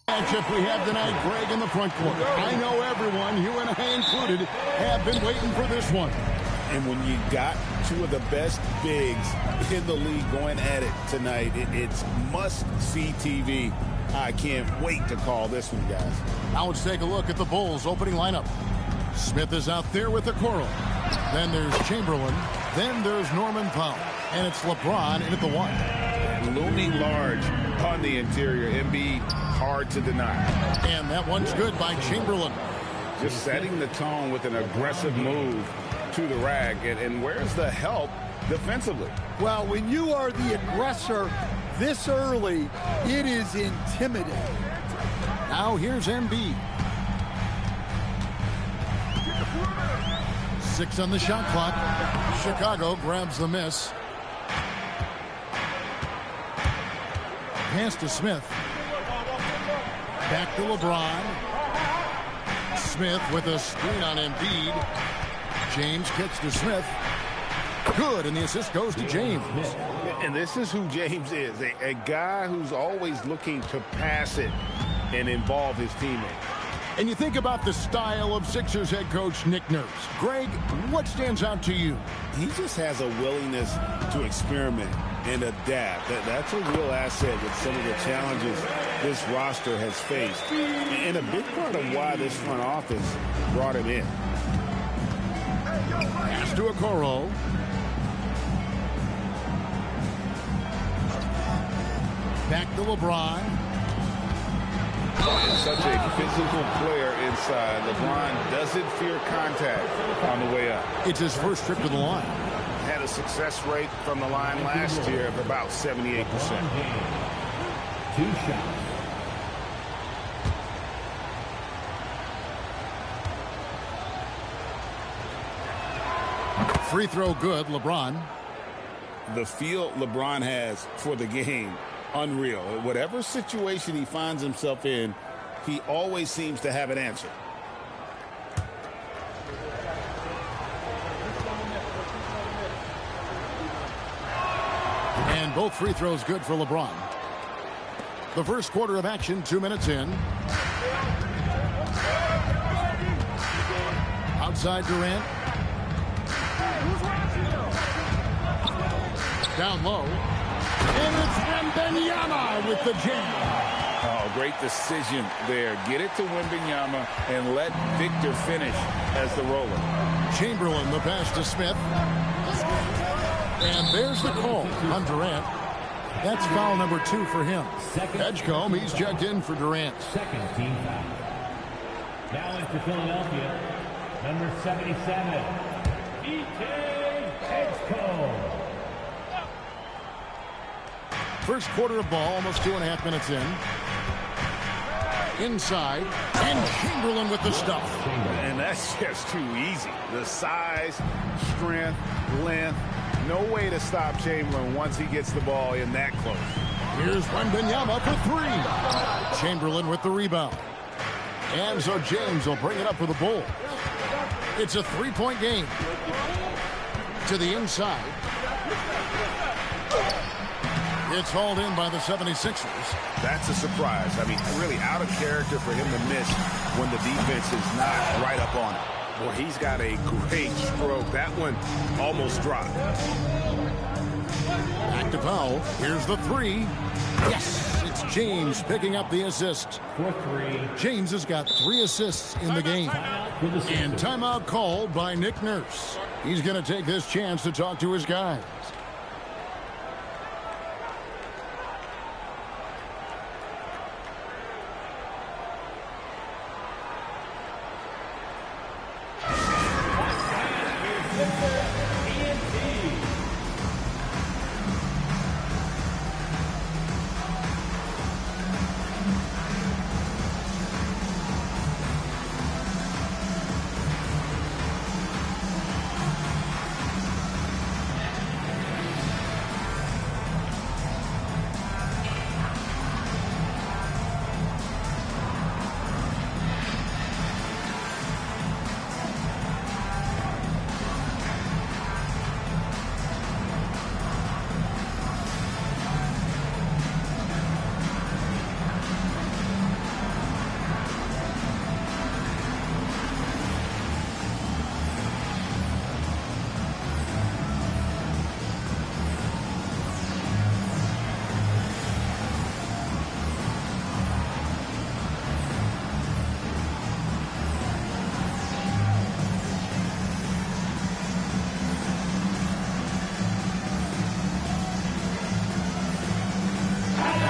[SPEAKER 2] Matchup we have tonight, Greg, in the front court. I know everyone, you and I included, have been waiting for this one.
[SPEAKER 3] And when you got two of the best bigs in the league going at it tonight, it's must-see TV. I can't wait to call this one, guys.
[SPEAKER 2] Now let's take a look at the Bulls' opening lineup. Smith is out there with the Coral. Then there's Chamberlain. Then there's Norman Powell. And it's LeBron in at the 1.
[SPEAKER 3] Looming large on the interior. Embiid, hard to deny.
[SPEAKER 2] And that one's good by Chamberlain.
[SPEAKER 3] Just setting the tone with an aggressive move to the rack. And where's the help defensively?
[SPEAKER 12] Well, when you are the aggressor this early, it is intimidating.
[SPEAKER 2] Now here's Embiid. 6 on the shot clock. Chicago grabs the miss. Pass to Smith. Back to LeBron. Smith with a screen on Embiid. James kicks to Smith. Good, and the assist goes to James.
[SPEAKER 3] And this is who James is, a guy who's always looking to pass it and involve his teammates.
[SPEAKER 2] And you think about the style of Sixers head coach Nick Nurse. Greg, what stands out to you?
[SPEAKER 3] He just has a willingness to experiment and adapt. That's a real asset with some of the challenges this roster has faced. And a big part of why this front office brought him in.
[SPEAKER 2] Pass to Okoro. Back to LeBron.
[SPEAKER 3] And such a physical player inside. LeBron doesn't fear contact on the way up.
[SPEAKER 2] It's his first trip to the line.
[SPEAKER 3] Had a success rate from the line last year of about 78%.
[SPEAKER 6] 2 shots.
[SPEAKER 2] Free throw good, LeBron.
[SPEAKER 3] The feel LeBron has for the game, unreal. Whatever situation he finds himself in, he always seems to have an answer.
[SPEAKER 2] And both free throws good for LeBron. The first quarter of action, 2 minutes in. Outside Durant. Down low. And it's Wembanyama with the jam.
[SPEAKER 3] Oh, great decision there. Get it to Wembanyama and let Victor finish as the roller.
[SPEAKER 2] Chamberlain, the pass to Smith. And there's the call on Durant. That's foul number 2 for him. Edgecombe, he's checked in for Durant.
[SPEAKER 6] Second team foul. Now into Philadelphia, number 77, E.K. Edgecombe.
[SPEAKER 2] First quarter of ball, almost 2.5 minutes in. Inside, and Chamberlain with the stuff.
[SPEAKER 3] And that's just too easy. The size, strength, length, no way to stop Chamberlain once he gets the ball in that close.
[SPEAKER 2] Here's Wembanyama for 3. Chamberlain with the rebound. And so James will bring it up for the Bulls. It's a 3-point game. To the inside. It's hauled in by the 76ers.
[SPEAKER 3] That's a surprise. I mean, really out of character for him to miss when the defense is not right up on it. Well, he's got a great stroke. That one almost dropped.
[SPEAKER 2] Back to Powell. Here's the 3. Yes, it's James picking up the assist.
[SPEAKER 6] For 3.
[SPEAKER 2] James has got 3 assists in the game. And timeout called by Nick Nurse. He's going to take this chance to talk to his guys.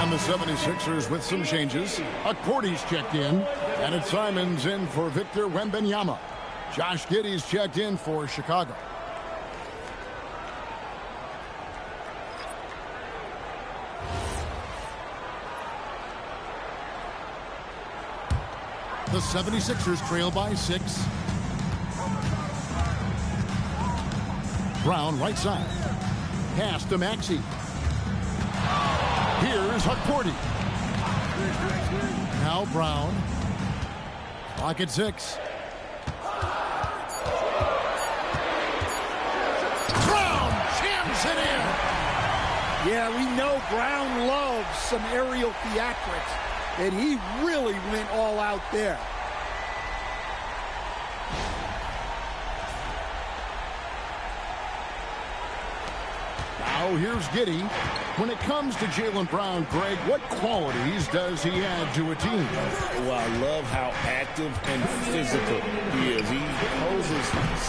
[SPEAKER 2] And the 76ers with some changes. Cordy's checked in. And it's Simons in for Victor Wembanyama. Josh Giddey's checked in for Chicago. The 76ers trail by 6. Brown right side. Pass to Maxey. Here's Cordy. Now Brown. Clock at 6. Brown jams it in.
[SPEAKER 12] Yeah, we know Brown loves some aerial theatrics, and he really went all out there.
[SPEAKER 2] Now here's Giddey. When it comes to Jaylen Brown, Greg, what qualities does he add to a team?
[SPEAKER 7] Well, I love how active and physical he is. He poses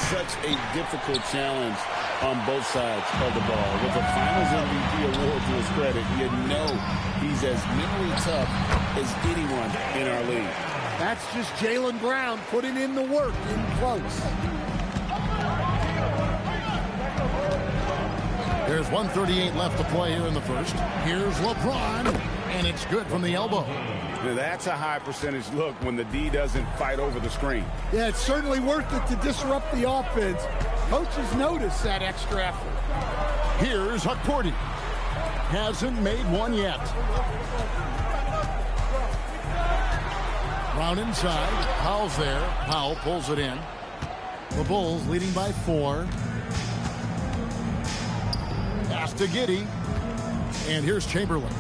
[SPEAKER 7] such a difficult challenge on both sides of the ball. With a Finals MVP award to his credit, you know he's as mentally tough as anyone in our league.
[SPEAKER 12] That's just Jaylen Brown putting in the work in close.
[SPEAKER 2] There's 1:38 left to play here in the first. Here's LeBron, and it's good from the elbow.
[SPEAKER 3] Now that's a high percentage look when the D doesn't fight over the screen.
[SPEAKER 12] Yeah, it's certainly worth it to disrupt the offense. Coaches notice that extra effort.
[SPEAKER 2] Here's Cordy. Hasn't made one yet. Brown inside. Powell's there. Powell pulls it in. The Bulls leading by 4. Pass to Giddey. And here's Chamberlain.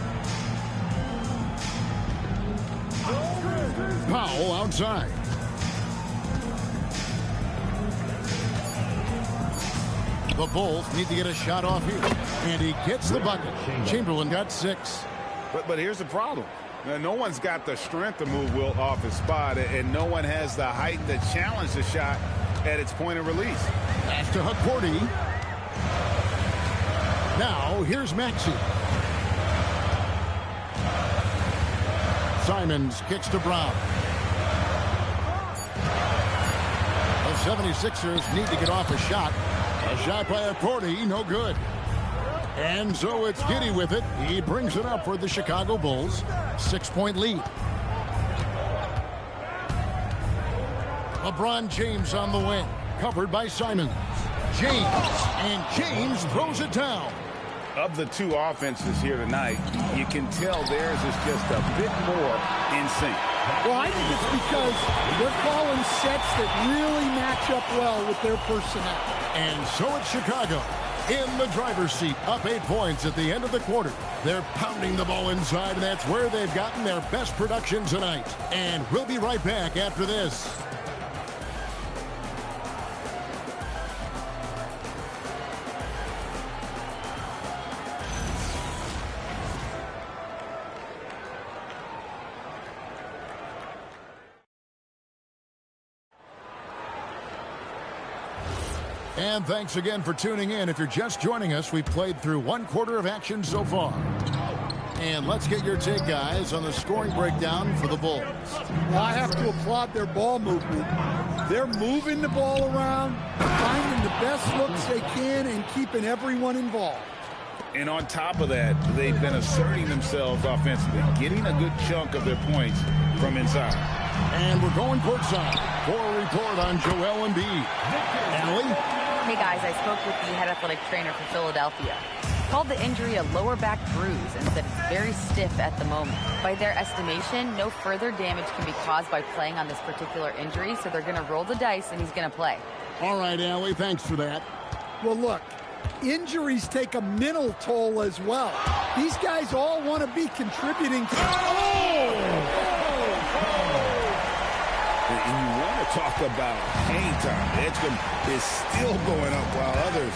[SPEAKER 2] Powell outside. The Bulls need to get a shot off here. And he gets the bucket. Chamberlain got 6.
[SPEAKER 3] But here's the problem. No one's got the strength to move Wilt off his spot, and no one has the height to challenge the shot at its point of release.
[SPEAKER 2] Pass to Cordy. Now, here's Maxey. Simons kicks to Brown. The 76ers need to get off a shot. A shot by Cordy, no good. And so it's Giddey with it. He brings it up for the Chicago Bulls. 6-point lead. LeBron James on the wing. Covered by Simons. James throws it down.
[SPEAKER 3] Of the two offenses here tonight, you can tell theirs is just a bit more in sync.
[SPEAKER 12] Well, I think it's because they're calling sets that really match up well with their personnel.
[SPEAKER 2] And so it's Chicago in the driver's seat, up 8 points at the end of the quarter. They're pounding the ball inside, and that's where they've gotten their best production tonight. And we'll be right back after this. And thanks again for tuning in. If you're just joining us, we've played through 1 quarter of action so far. And let's get your take, guys, on the scoring breakdown for the Bulls.
[SPEAKER 12] Well, I have to applaud their ball movement. They're moving the ball around, finding the best looks they can, and keeping everyone involved.
[SPEAKER 3] And on top of that, they've been asserting themselves offensively, getting a good chunk of their points from inside.
[SPEAKER 2] And we're going courtside for a report on Joel Embiid. Allie?
[SPEAKER 5] Hey guys, I spoke with the head athletic trainer for Philadelphia. Called the injury a lower back bruise and said it's very stiff at the moment. By their estimation, no further damage can be caused by playing on this particular injury, so they're going to roll the dice and he's going to play.
[SPEAKER 2] All right, Allie, thanks for that.
[SPEAKER 12] Well, look, injuries take a mental toll as well. These guys all want to be contributing to...
[SPEAKER 3] And you want to talk about hang time. Edgecombe is still going up while others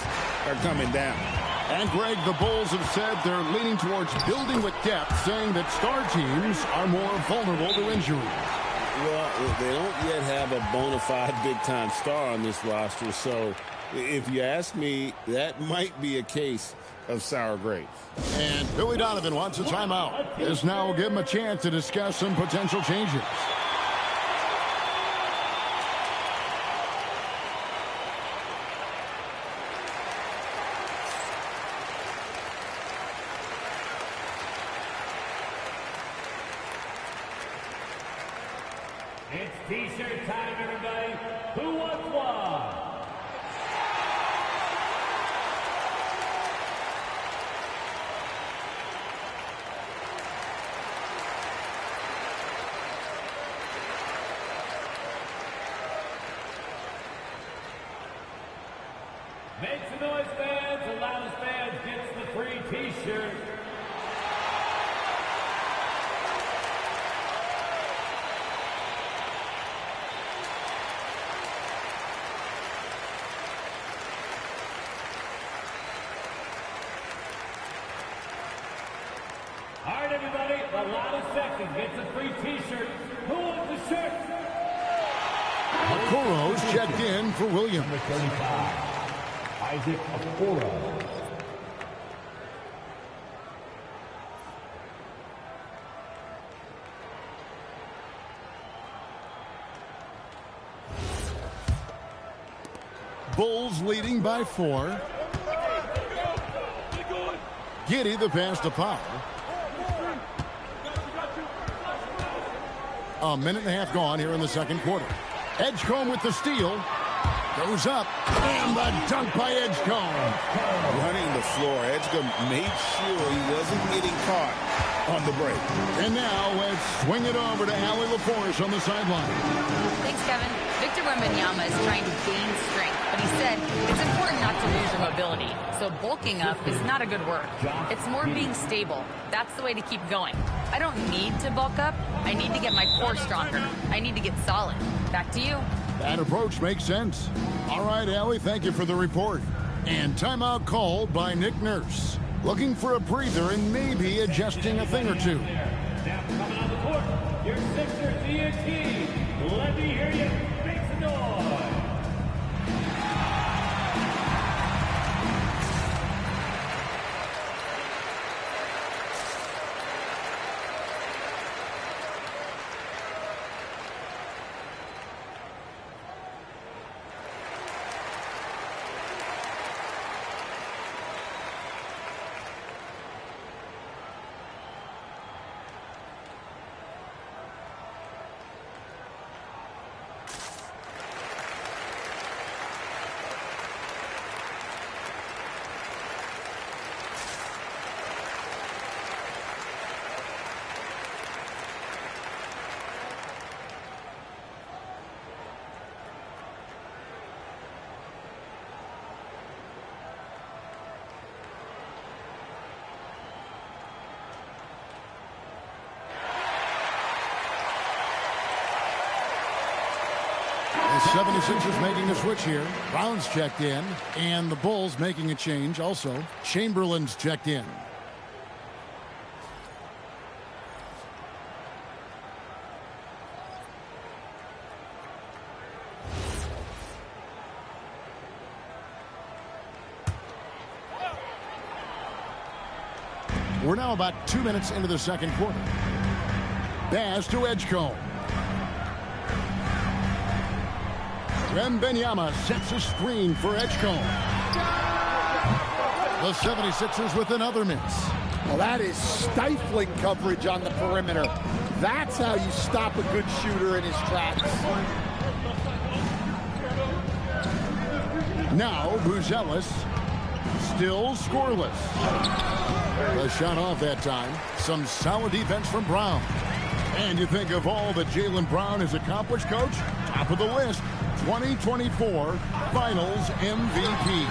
[SPEAKER 3] are coming down.
[SPEAKER 2] And, Greg, the Bulls have said they're leaning towards building with depth, saying that star teams are more vulnerable to injury.
[SPEAKER 7] Well, they don't yet have a bona fide big-time star on this roster, so If you ask me, that might be a case of sour grapes.
[SPEAKER 2] And Billy Donovan wants a timeout. This now will give him a chance to discuss some potential changes.
[SPEAKER 6] It's T-shirt time, everybody. Who wants one? Make some noise, fans. The loudest fans gets the free T-shirt. All right, everybody, the loudest section gets a free T-shirt. Who wants the shirt?
[SPEAKER 2] Okoro's checked in for Williams.
[SPEAKER 6] Number 35, Isaac Okoro.
[SPEAKER 2] Bulls leading by 4. Giddy the pass to Powell. A minute and a half gone here in the second quarter. Edgecombe with the steal. Goes up. And the dunk by Edgecombe.
[SPEAKER 7] Running the floor, Edgecombe made sure he wasn't getting caught on the break.
[SPEAKER 2] And now let's swing it over to Allie LaForce on the sideline.
[SPEAKER 5] Thanks, Kevin. Victor Wembanyama is trying to gain strength, but he said it's important not to lose your mobility. So bulking up is not a good word. It's more being stable. That's the way to keep going. I don't need to bulk up. I need to get my core stronger. I need to get solid. Back to you.
[SPEAKER 2] That approach makes sense. All right, Allie, thank you for the report. And timeout called by Nick Nurse. Looking for a breather and maybe adjusting a thing or two.
[SPEAKER 6] Now coming on the court, your Sixers ENT. Let me hear you. Make some noise.
[SPEAKER 2] The 76ers making a switch here. Brown's checked in, and the Bulls making a change also. Chamberlain's checked in. We're now about 2 minutes into the second quarter. Pass to Edgecombe. Wembanyama sets a screen for Edgecombe. The 76ers with another miss.
[SPEAKER 12] Well, that is stifling coverage on the perimeter. That's how you stop a good shooter in his tracks.
[SPEAKER 2] Now Buzelis still scoreless. A shot off that time. Some solid defense from Brown. And you think of all that Jaylen Brown has accomplished, Coach? Top of the list, 2024 Finals MVP.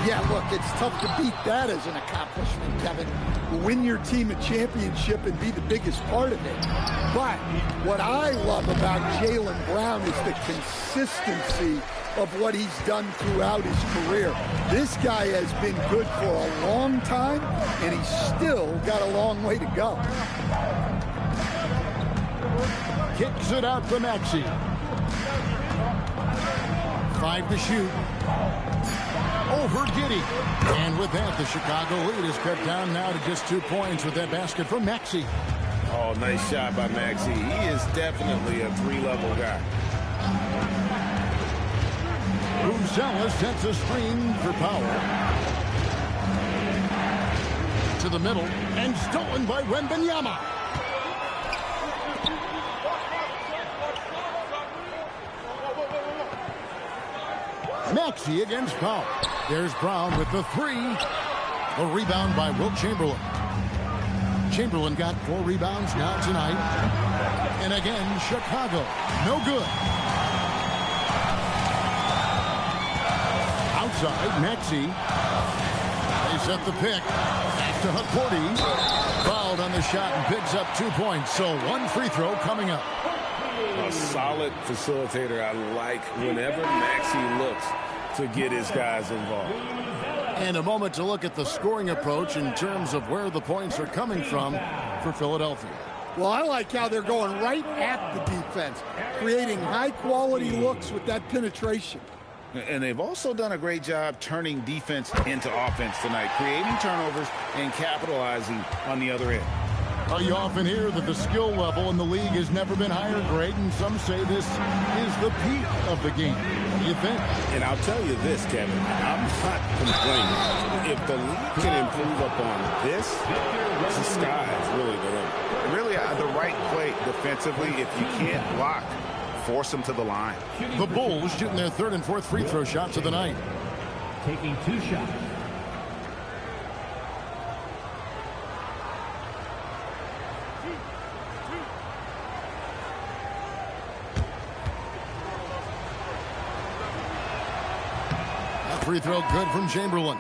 [SPEAKER 12] Yeah, look, it's tough to beat that as an accomplishment, Kevin. Win your team a championship and be the biggest part of it. But what I love about Jaylen Brown is the consistency of what he's done throughout his career. This guy has been good for a long time, and he's still got a long way to go.
[SPEAKER 2] Kicks it out to Maxey. 5 to shoot. Over Giddey. And with that, the Chicago lead is cut down now to just 2 points with that basket from Maxey.
[SPEAKER 3] Oh, nice shot by Maxey. He is definitely a 3-level guy.
[SPEAKER 2] Buzelis sets a screen for Power. To the middle, and stolen by Wembanyama. Maxey against Powell. There's Brown with the 3. A rebound by Wilt Chamberlain. Chamberlain got 4 rebounds now tonight. And again, Chicago. No good. Outside, Maxey. They set the pick. Back to Hakordi. Fouled on the shot and picks up 2 points. So 1 free throw coming up.
[SPEAKER 3] A solid facilitator. I like whenever Maxey looks to get his guys involved.
[SPEAKER 2] And a moment to look at the scoring approach in terms of where the points are coming from for Philadelphia.
[SPEAKER 12] Well, I like how they're going right at the defense, creating high-quality looks with that penetration.
[SPEAKER 3] And they've also done a great job turning defense into offense tonight, creating turnovers and capitalizing on the other end.
[SPEAKER 2] You often hear that the skill level in the league has never been higher, Greg, and some say this is the peak of the game. What do you think?
[SPEAKER 7] And I'll tell you this, Kevin, I'm not complaining. If the league can improve upon this, the sky is really the limit.
[SPEAKER 3] Really, the right play defensively. If you can't block, force them to the line.
[SPEAKER 2] The Bulls shooting their 3rd and 4th free throw shots of the night.
[SPEAKER 6] Taking 2 shots.
[SPEAKER 2] Free throw good from Chamberlain.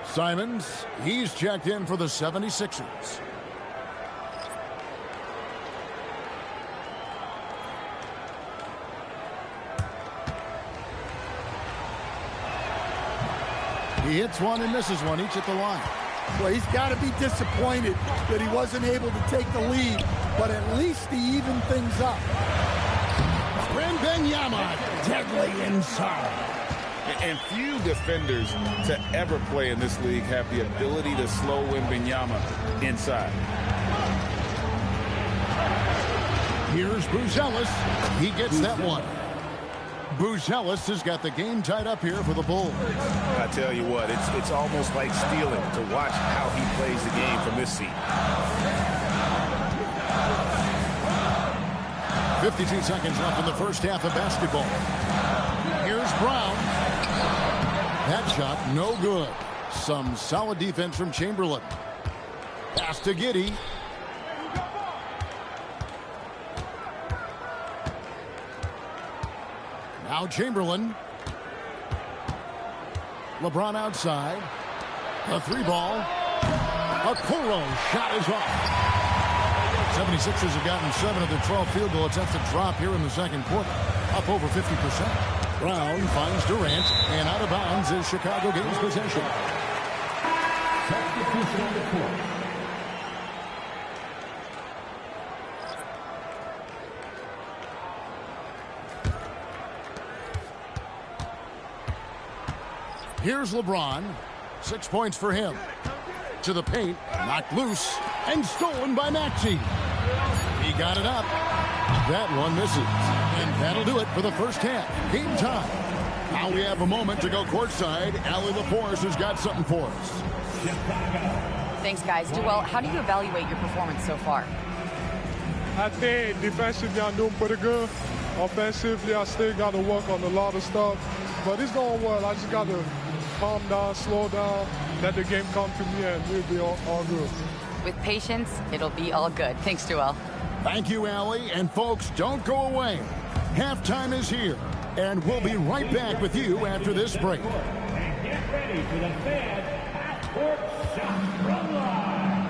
[SPEAKER 2] Simons, he's checked in for the 76ers. He hits one and misses one, each at the line.
[SPEAKER 12] Well, he's got to be disappointed that he wasn't able to take the lead, but at least he evened things up.
[SPEAKER 2] Wembanyama, deadly inside.
[SPEAKER 3] And few defenders to ever play in this league have the ability to slow Wembanyama inside.
[SPEAKER 2] Here's Buzelis. He gets that one. Buzelis has got the game tied up here for the Bulls.
[SPEAKER 3] I tell you what, it's almost like stealing to watch how he plays the game from this seat.
[SPEAKER 2] 52 seconds left in the first half of basketball. Here's Brown. That shot, no good. Some solid defense from Chamberlain. Pass to Giddey. Now Chamberlain. LeBron outside. The 3-ball. Okoro shot is off. 76ers have gotten 7 of their 12 field goal attempts to drop here in the second quarter. Up over 50%. Brown finds Durant, and out of bounds is Chicago gains possession.
[SPEAKER 6] Substitution on the court.
[SPEAKER 2] Here's LeBron. 6 points for him. To the paint, knocked loose, and stolen by Maxey. He got it up. That one misses. And that'll do it for the first half. Game time. Now we have a moment to go courtside. Allie LaForce has got something for us.
[SPEAKER 5] Thanks, guys. Well, how do you evaluate your performance so far?
[SPEAKER 10] I think defensively I'm doing pretty good. Offensively, I still got to work on a lot of stuff. But it's going well. I just got to calm down, slow down, let the game come to me, and we'll be all good.
[SPEAKER 5] With patience, it'll be all good. Thanks, Joel.
[SPEAKER 2] Thank you, Allie. And folks, don't go away. Halftime is here, and we'll be right back with you after this break.
[SPEAKER 6] And get ready for the fan half-court shot from line.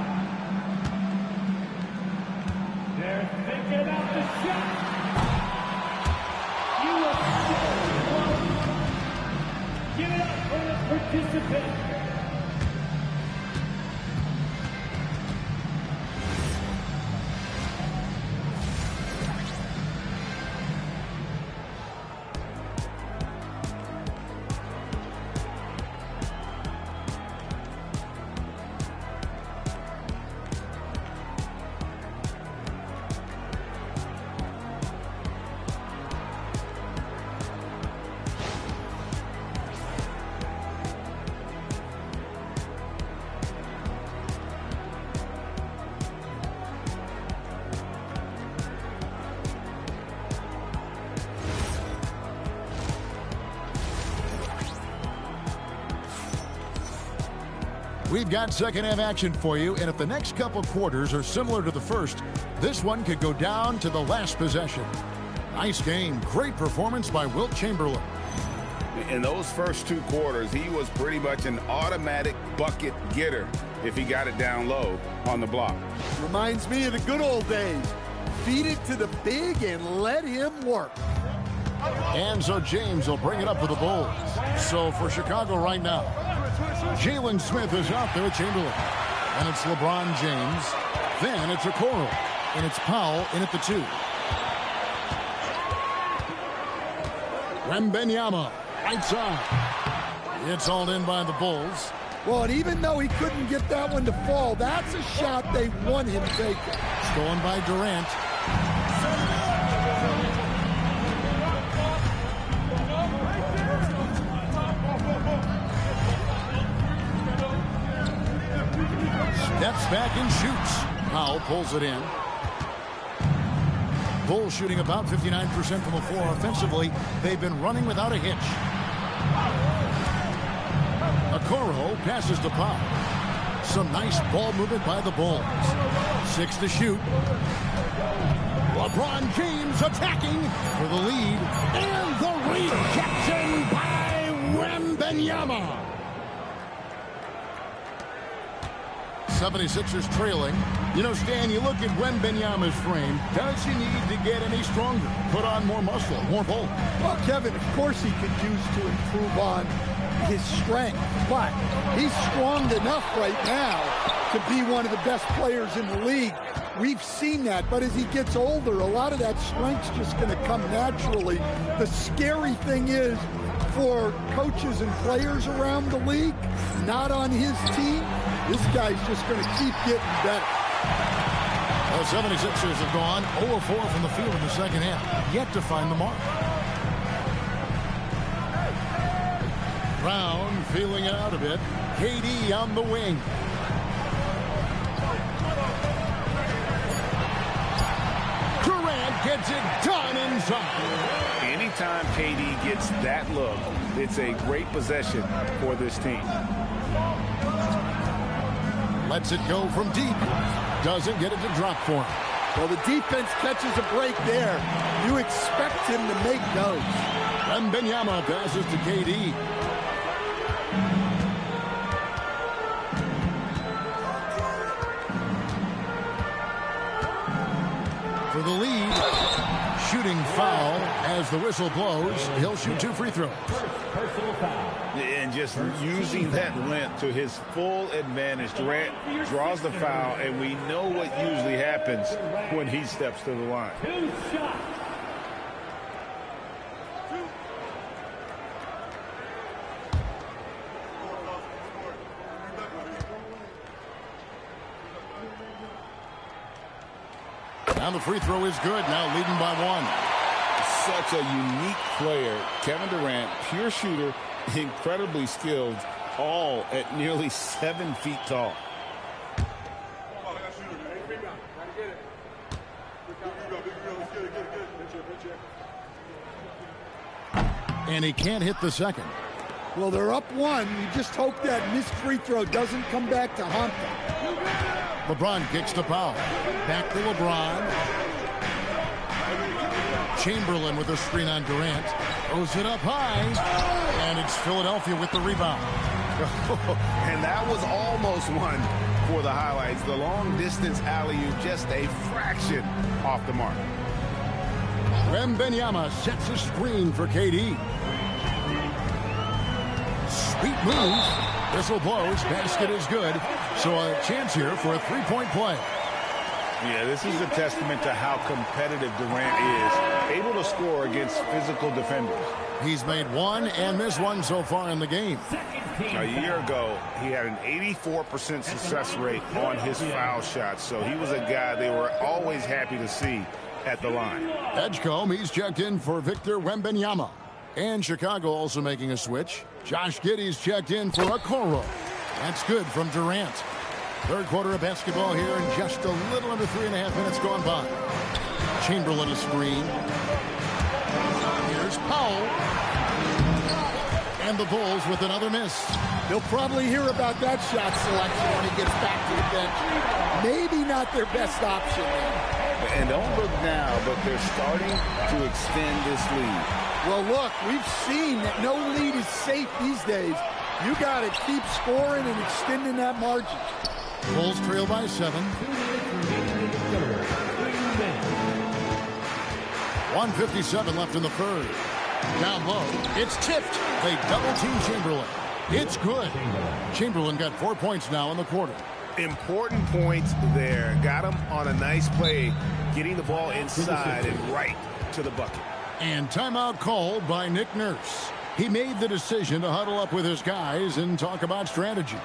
[SPEAKER 6] They're thinking about the shot. You will still give it up for the participant.
[SPEAKER 2] We've got second half action for you, and if the next couple quarters are similar to the first, this one could go down to the last possession. Nice game. Great performance by Wilt Chamberlain.
[SPEAKER 3] In those first 2 quarters, he was pretty much an automatic bucket getter if he got it down low on the block.
[SPEAKER 12] Reminds me of the good old days. Feed it to the big and let him work.
[SPEAKER 2] And so James will bring it up for the Bulls. So for Chicago right now, Jalen Smith is out there at Chamberlain. And it's LeBron James. Then it's Okoro. And it's Powell in at the 2. Wembanyama, right side. It's hauled in by the Bulls.
[SPEAKER 12] Well, and even though he couldn't get that one to fall, that's a shot they want him taking.
[SPEAKER 2] Stolen by Durant. Steps back and shoots. Powell pulls it in. Bulls shooting about 59% from the floor offensively. They've been running without a hitch. Okoro passes to Powell. Some nice ball movement by the Bulls. 6 to shoot. LeBron James attacking for the lead. And the rejection by Wembanyama. 76ers trailing. You know, Stan, you look at Wembanyama's frame. Does he need to get any stronger? Put on more muscle, more bulk?
[SPEAKER 12] Well, Kevin, of course he could use to improve on his strength, but he's strong enough right now to be one of the best players in the league. We've seen that, but as he gets older, a lot of that strength's just going to come naturally. The scary thing is, for coaches and players around the league, not on his team, this guy's just going to keep getting better.
[SPEAKER 2] The 76ers have gone 0-4 from the field in the second half, yet to find the mark. Brown feeling it out a bit. KD on the wing. Durant gets it done inside.
[SPEAKER 3] Anytime KD gets that look, it's a great possession for this team.
[SPEAKER 2] Lets it go from deep. Doesn't get it to drop for him.
[SPEAKER 12] Well, the defense catches a break there. You expect him to make those.
[SPEAKER 2] Wembanyama passes to KD. For the lead. Shooting foul as the whistle blows. He'll shoot 2 free throws.
[SPEAKER 3] And just using that length to his full advantage. Durant draws the foul, and we know what usually happens when he steps to the line.
[SPEAKER 2] Now the free throw is good. Now leading by 1.
[SPEAKER 3] Such a unique player. Kevin Durant, pure shooter, incredibly skilled, all at nearly 7 feet tall.
[SPEAKER 2] And he can't hit the second.
[SPEAKER 12] Well, they're up 1. You just hope that missed free throw doesn't come back to haunt them.
[SPEAKER 2] LeBron kicks to Powell. Back to LeBron. Chamberlain with a screen on Durant. Throws it up high. And it's Philadelphia with the rebound.
[SPEAKER 3] And that was almost one for the highlights. The long-distance alley-oop, just a fraction off the mark.
[SPEAKER 2] Wembanyama sets a screen for KD. Sweet move. Whistle blows. Basket is good. So a chance here for a three-point play.
[SPEAKER 3] Yeah, this is a testament to how competitive Durant is. Able to score against physical defenders.
[SPEAKER 2] He's made 1 and missed 1 so far in the game.
[SPEAKER 3] A year ago, he had an 84% success rate on his foul shots. So he was a guy they were always happy to see at the line.
[SPEAKER 2] Edgecombe, he's checked in for Victor Wembanyama. And Chicago also making a switch. Josh Giddey's checked in for Okoro. That's good from Durant. Third quarter of basketball here in just a little under 3.5 minutes gone by. Chamberlain a screen. Here's Powell. And the Bulls with another miss.
[SPEAKER 12] He'll probably hear about that shot selection when he gets back to the bench. Maybe not their best option there.
[SPEAKER 3] And don't look now, but they're starting to extend this lead.
[SPEAKER 12] Well, look, we've seen that no lead is safe these days. You got to keep scoring and extending that margin.
[SPEAKER 2] Bulls trail by 7. 1:57 left in the third. Down low, it's tipped. They double-team Chamberlain. It's good. Chamberlain got 4 points now in the quarter.
[SPEAKER 3] Important points there. Got him on a nice play, getting the ball inside and right to the bucket.
[SPEAKER 2] And timeout called by Nick Nurse. He made the decision to huddle up with his guys and talk about strategy.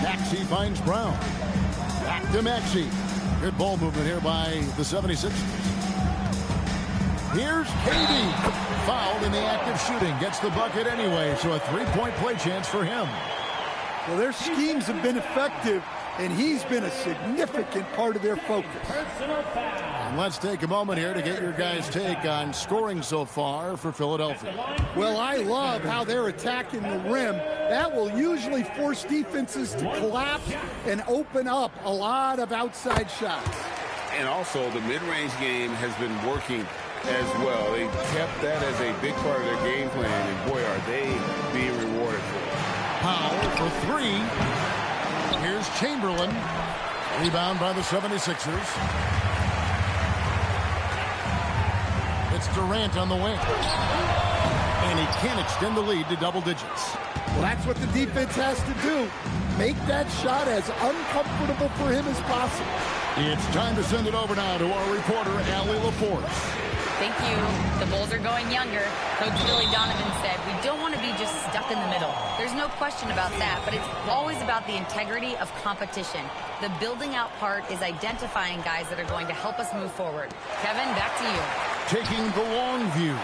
[SPEAKER 2] Maxey finds Brown. Back to Maxey. Good ball movement here by the 76ers. Here's KD. Fouled in the act of shooting. Gets the bucket anyway, so a three-point play chance for him.
[SPEAKER 12] Well, their schemes have been effective, and he's been a significant part of their focus.
[SPEAKER 2] And let's take a moment here to get your guys' take on scoring so far for Philadelphia.
[SPEAKER 12] Well, I love how they're attacking the rim. That will usually force defenses to collapse and open up a lot of outside shots.
[SPEAKER 3] And also, the mid-range game has been working as well. They kept that as a big part of their game plan, and boy, are they being rewarded for it.
[SPEAKER 2] Powell for three. Here's Chamberlain. Rebound by the 76ers. It's Durant on the wing. And he can't extend the lead to double digits.
[SPEAKER 12] Well, that's what the defense has to do. Make that shot as uncomfortable for him as possible.
[SPEAKER 2] It's time to send it over now to our reporter, Allie LaForce.
[SPEAKER 5] Thank you. The Bulls are going younger. Coach Billy Donovan said, we don't want to be just stuck in the middle. There's no question about that, but it's always about the integrity of competition. The building out part is identifying guys that are going to help us move forward. Kevin, back to you.
[SPEAKER 2] Taking the long view.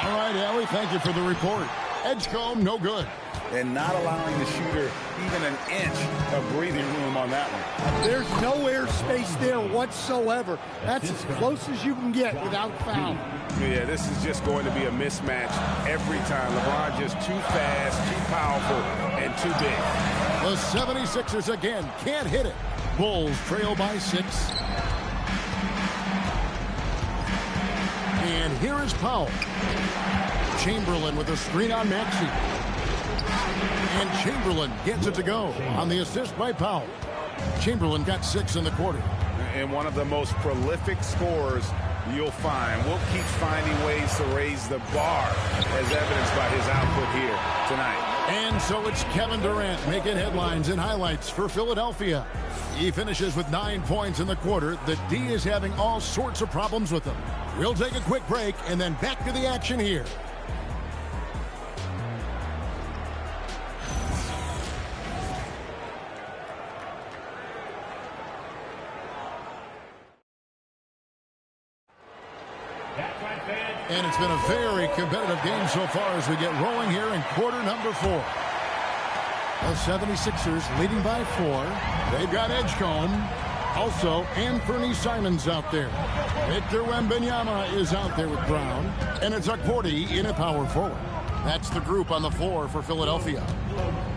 [SPEAKER 2] All right, Allie, thank you for the report. Edgecombe, no good.
[SPEAKER 3] And not allowing the shooter even an inch of breathing room on that one.
[SPEAKER 12] There's no airspace there whatsoever. That's as close as you can get without foul.
[SPEAKER 3] Yeah, this is just going to be a mismatch every time. LeBron just too fast, too powerful, and too big.
[SPEAKER 2] The 76ers again can't hit it. Bulls trail by 6. And here is Powell. Chamberlain with a screen on Maxey. And Chamberlain gets it to go on the assist by Powell. Chamberlain got 6 in the quarter.
[SPEAKER 3] And one of the most prolific scorers you'll find. Will keep finding ways to raise the bar, as evidenced by his output here tonight.
[SPEAKER 2] And so it's Kevin Durant making headlines and highlights for Philadelphia. He finishes with 9 points in the quarter. The D is having all sorts of problems with him. We'll take a quick break and then back to the action here. And it's been a very competitive game so far as we get rolling here in quarter number 4. The 76ers leading by 4. They've got Edgecombe. Also, Anthony Simons out there. Victor Wembanyama is out there with Brown. And it's Akporti in a power forward. That's the group on the floor for Philadelphia.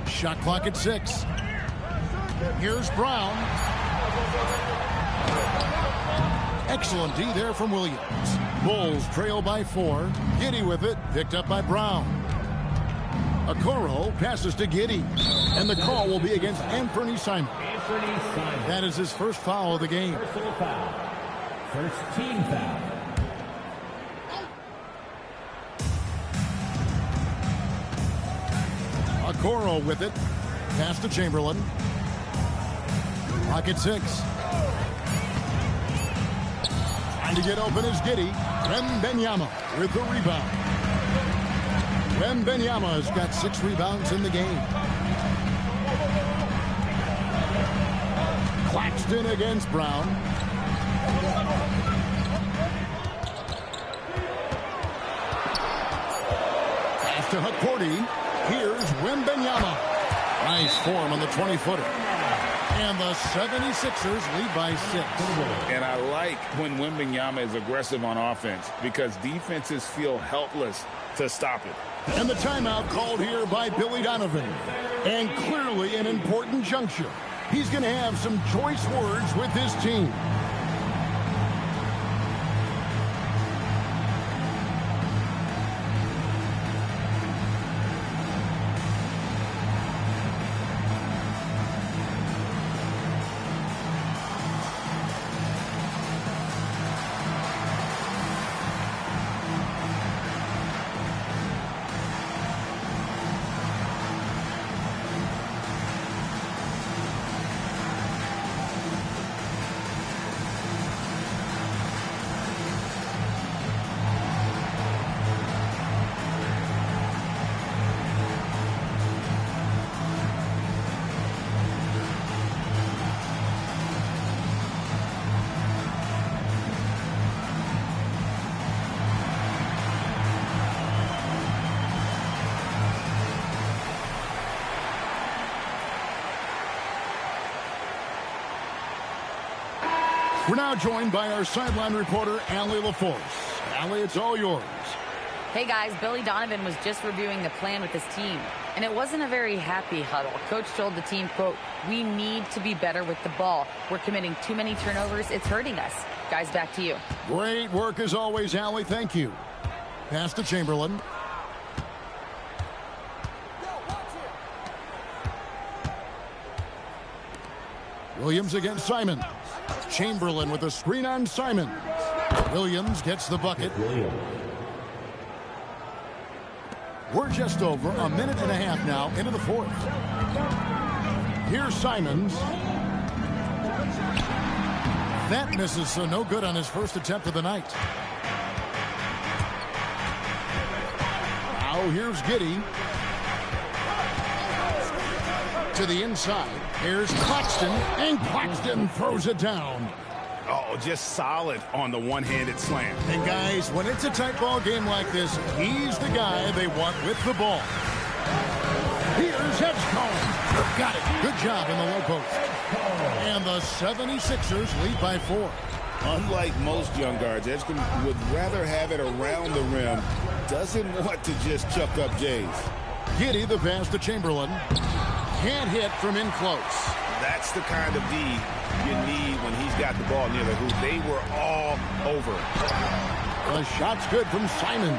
[SPEAKER 2] Shot clock at 6. Here's Brown. Excellent D there from Williams. Bulls trail by 4. Giddey with it, picked up by Brown. Okoro passes to Giddey. And the call will be against Anthony Simons. That is his first foul of the game.
[SPEAKER 6] First team foul.
[SPEAKER 2] Okoro with it. Pass to Chamberlain. Clock at 6. Trying to get open is Giddey. Wembanyama with the rebound. Wembanyama has got 6 rebounds in the game. Claxton against Brown. Pass to Akporti. Here's Wembanyama. Nice form on the 20-footer. And the 76ers lead by 6.
[SPEAKER 7] And I like when Wembanyama is aggressive on offense because defenses feel helpless to stop it.
[SPEAKER 2] And the timeout called here by Billy Donovan. And clearly an important juncture. He's going to have some choice words with his team. We're now joined by our sideline reporter, Allie LaForce. Allie, it's all yours.
[SPEAKER 5] Hey guys, Billy Donovan was just reviewing the plan with his team, and it wasn't a very happy huddle. Coach told the team, quote, "We need to be better with the ball. We're committing too many turnovers. It's hurting us." Guys, back to you.
[SPEAKER 2] Great work as always, Allie. Thank you. Pass to Chamberlain. Williams against Simons. Chamberlain with a screen on Simons. Williams gets the bucket. We're just over a minute and a half now into the 4th. Here's Simons. That misses, so no good on his first attempt of the night. Now here's Giddey. To the inside. Here's Claxton, and Claxton throws it down.
[SPEAKER 3] Oh, just solid on the one-handed slam.
[SPEAKER 2] And guys, when it's a tight ball game like this, he's the guy they want with the ball. Here's Edgecombe. Got it. Good job in the low post. And the 76ers lead by 4.
[SPEAKER 7] Unlike most young guards, Edgecombe would rather have it around the rim. Doesn't want to just chuck up J's.
[SPEAKER 2] Giddey the pass to Chamberlain. Can't hit from in close.
[SPEAKER 3] That's the kind of D you need when he's got the ball near the hoop. They were all over.
[SPEAKER 2] The shot's good from Simons.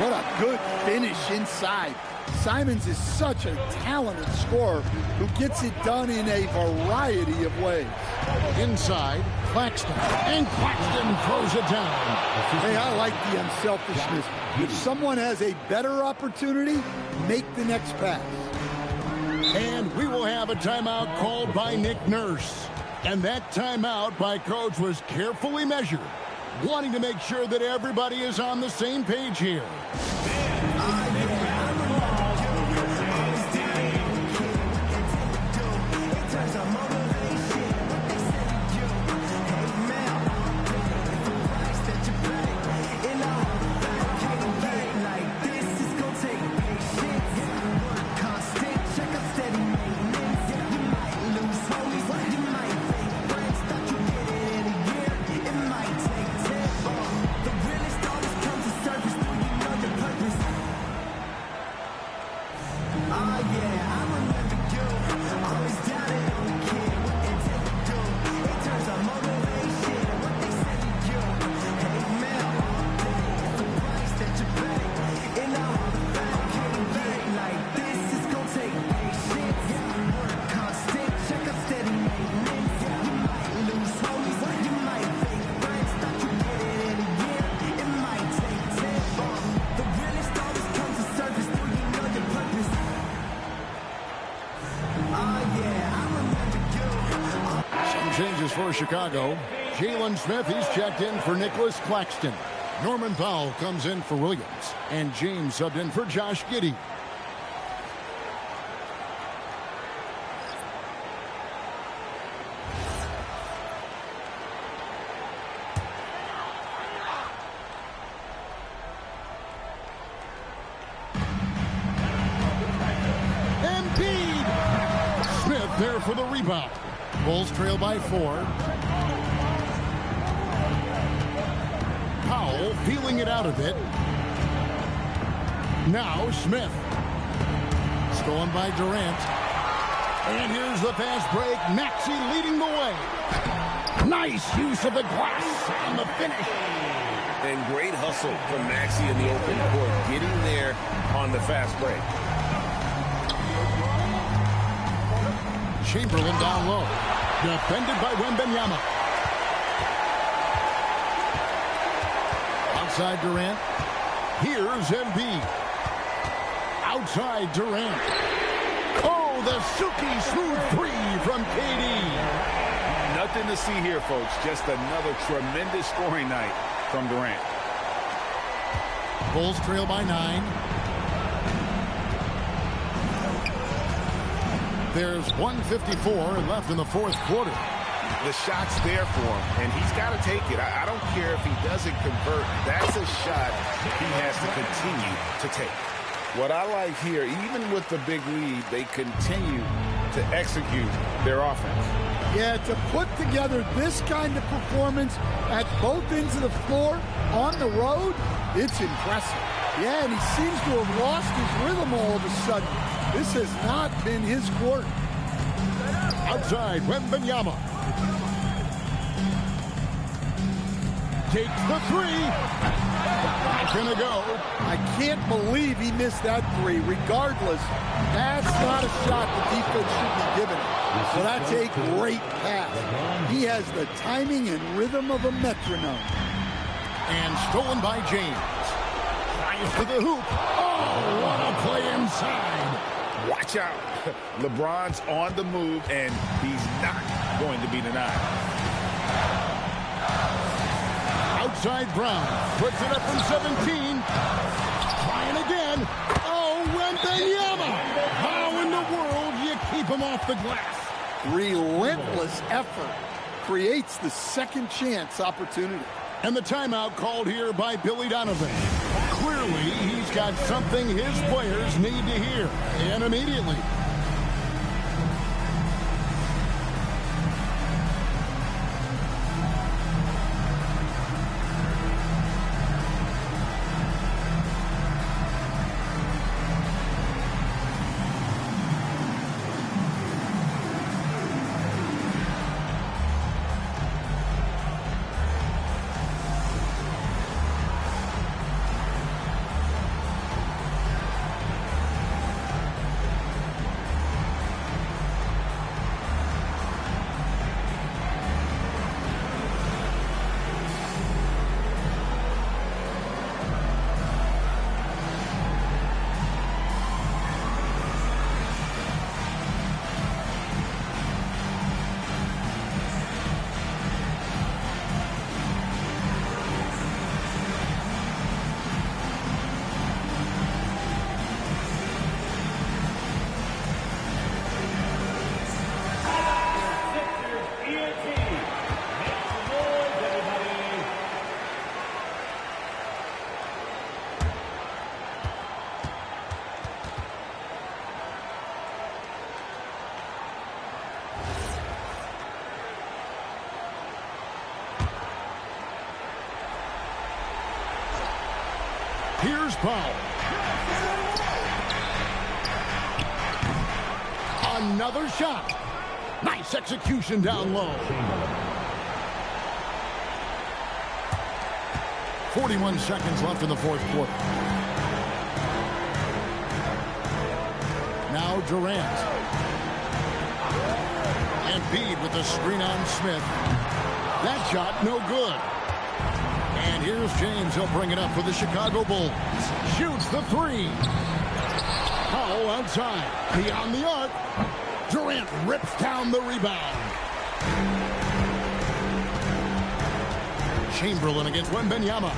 [SPEAKER 12] What a good finish inside. Simons is such a talented scorer who gets it done in a variety of ways.
[SPEAKER 2] Inside, Claxton. And Claxton throws it down.
[SPEAKER 12] Hey, I like the unselfishness. If someone has a better opportunity, make the next pass.
[SPEAKER 2] And we will have a timeout called by Nick Nurse. And that timeout by Coach was carefully measured, wanting to make sure that everybody is on the same page here. for Chicago. Jalen Smith, he's checked in for Nicholas Claxton. Norman Powell comes in for Williams. And James subbed in for Josh Giddey. There for the rebound. Bulls trail by 4. Powell feeling it out a bit. Now Smith. Stolen by Durant. And here's the fast break. Maxey leading the way. Nice use of the glass on the finish.
[SPEAKER 7] And great hustle from Maxey in the open court, getting there on the fast break.
[SPEAKER 2] Chamberlain down low. Defended by Wembanyama. Outside Durant. Here's Embiid. Outside Durant. Oh, the silky smooth three from KD.
[SPEAKER 3] Nothing to see here, folks. Just another tremendous scoring night from Durant.
[SPEAKER 2] Bulls trail by 9. There's 1:54 left in the fourth quarter.
[SPEAKER 3] The shot's there for him, and he's got to take it. I don't care if he doesn't convert. That's a shot he has to continue to take.
[SPEAKER 7] What I like here, even with the big lead, they continue to execute their offense.
[SPEAKER 12] Yeah, to put together this kind of performance at both ends of the floor on the road, it's impressive. Yeah, and he seems to have lost his rhythm all of a sudden. This has not been his quarter.
[SPEAKER 2] Outside, Wembanyama. Takes the three. Not gonna go.
[SPEAKER 12] I can't believe he missed that three. Regardless, that's not a shot the defense should be giving him. So that's a great pass. He has the timing and rhythm of a metronome.
[SPEAKER 2] And stolen by James. Tries to the hoop. Oh, what a play inside.
[SPEAKER 3] Watch out. LeBron's on the move, and he's not going to be denied.
[SPEAKER 2] Outside Brown. Puts it up from 17. Trying again. Oh, Wembanyama. How in the world do you keep him off the glass?
[SPEAKER 12] Relentless effort creates the second chance opportunity.
[SPEAKER 2] And the timeout called here by Billy Donovan. Clearly, he's got something his players need to hear. And immediately. Here's Powell. Another shot. Nice execution down low. 41 seconds left in the fourth quarter. Now Durant. Embiid with the screen on Smith. That shot no good. And here's James. He'll bring it up for the Chicago Bulls. Shoots the three. Powell outside. Beyond the arc. Durant rips down the rebound. Chamberlain against Wembanyama.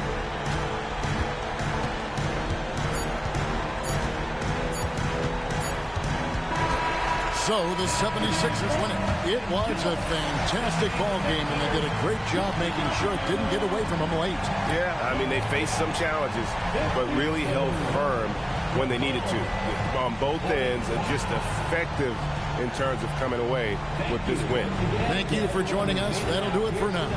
[SPEAKER 2] So the 76ers win it. It was a fantastic ball game, and they did a great job making sure it didn't get away from them late.
[SPEAKER 14] Yeah, I mean, they faced some challenges, but really held firm when they needed to. On both ends, and just effective in terms of coming away with this win.
[SPEAKER 2] Thank you for joining us. That'll do it for now.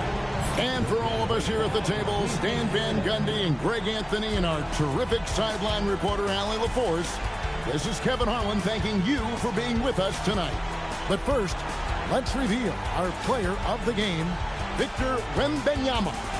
[SPEAKER 2] And for all of us here at the table, Stan Van Gundy and Greg Anthony and our terrific sideline reporter, Allie LaForce, this is Kevin Harlan thanking you for being with us tonight. But first, let's reveal our player of the game, Victor Wembanyama.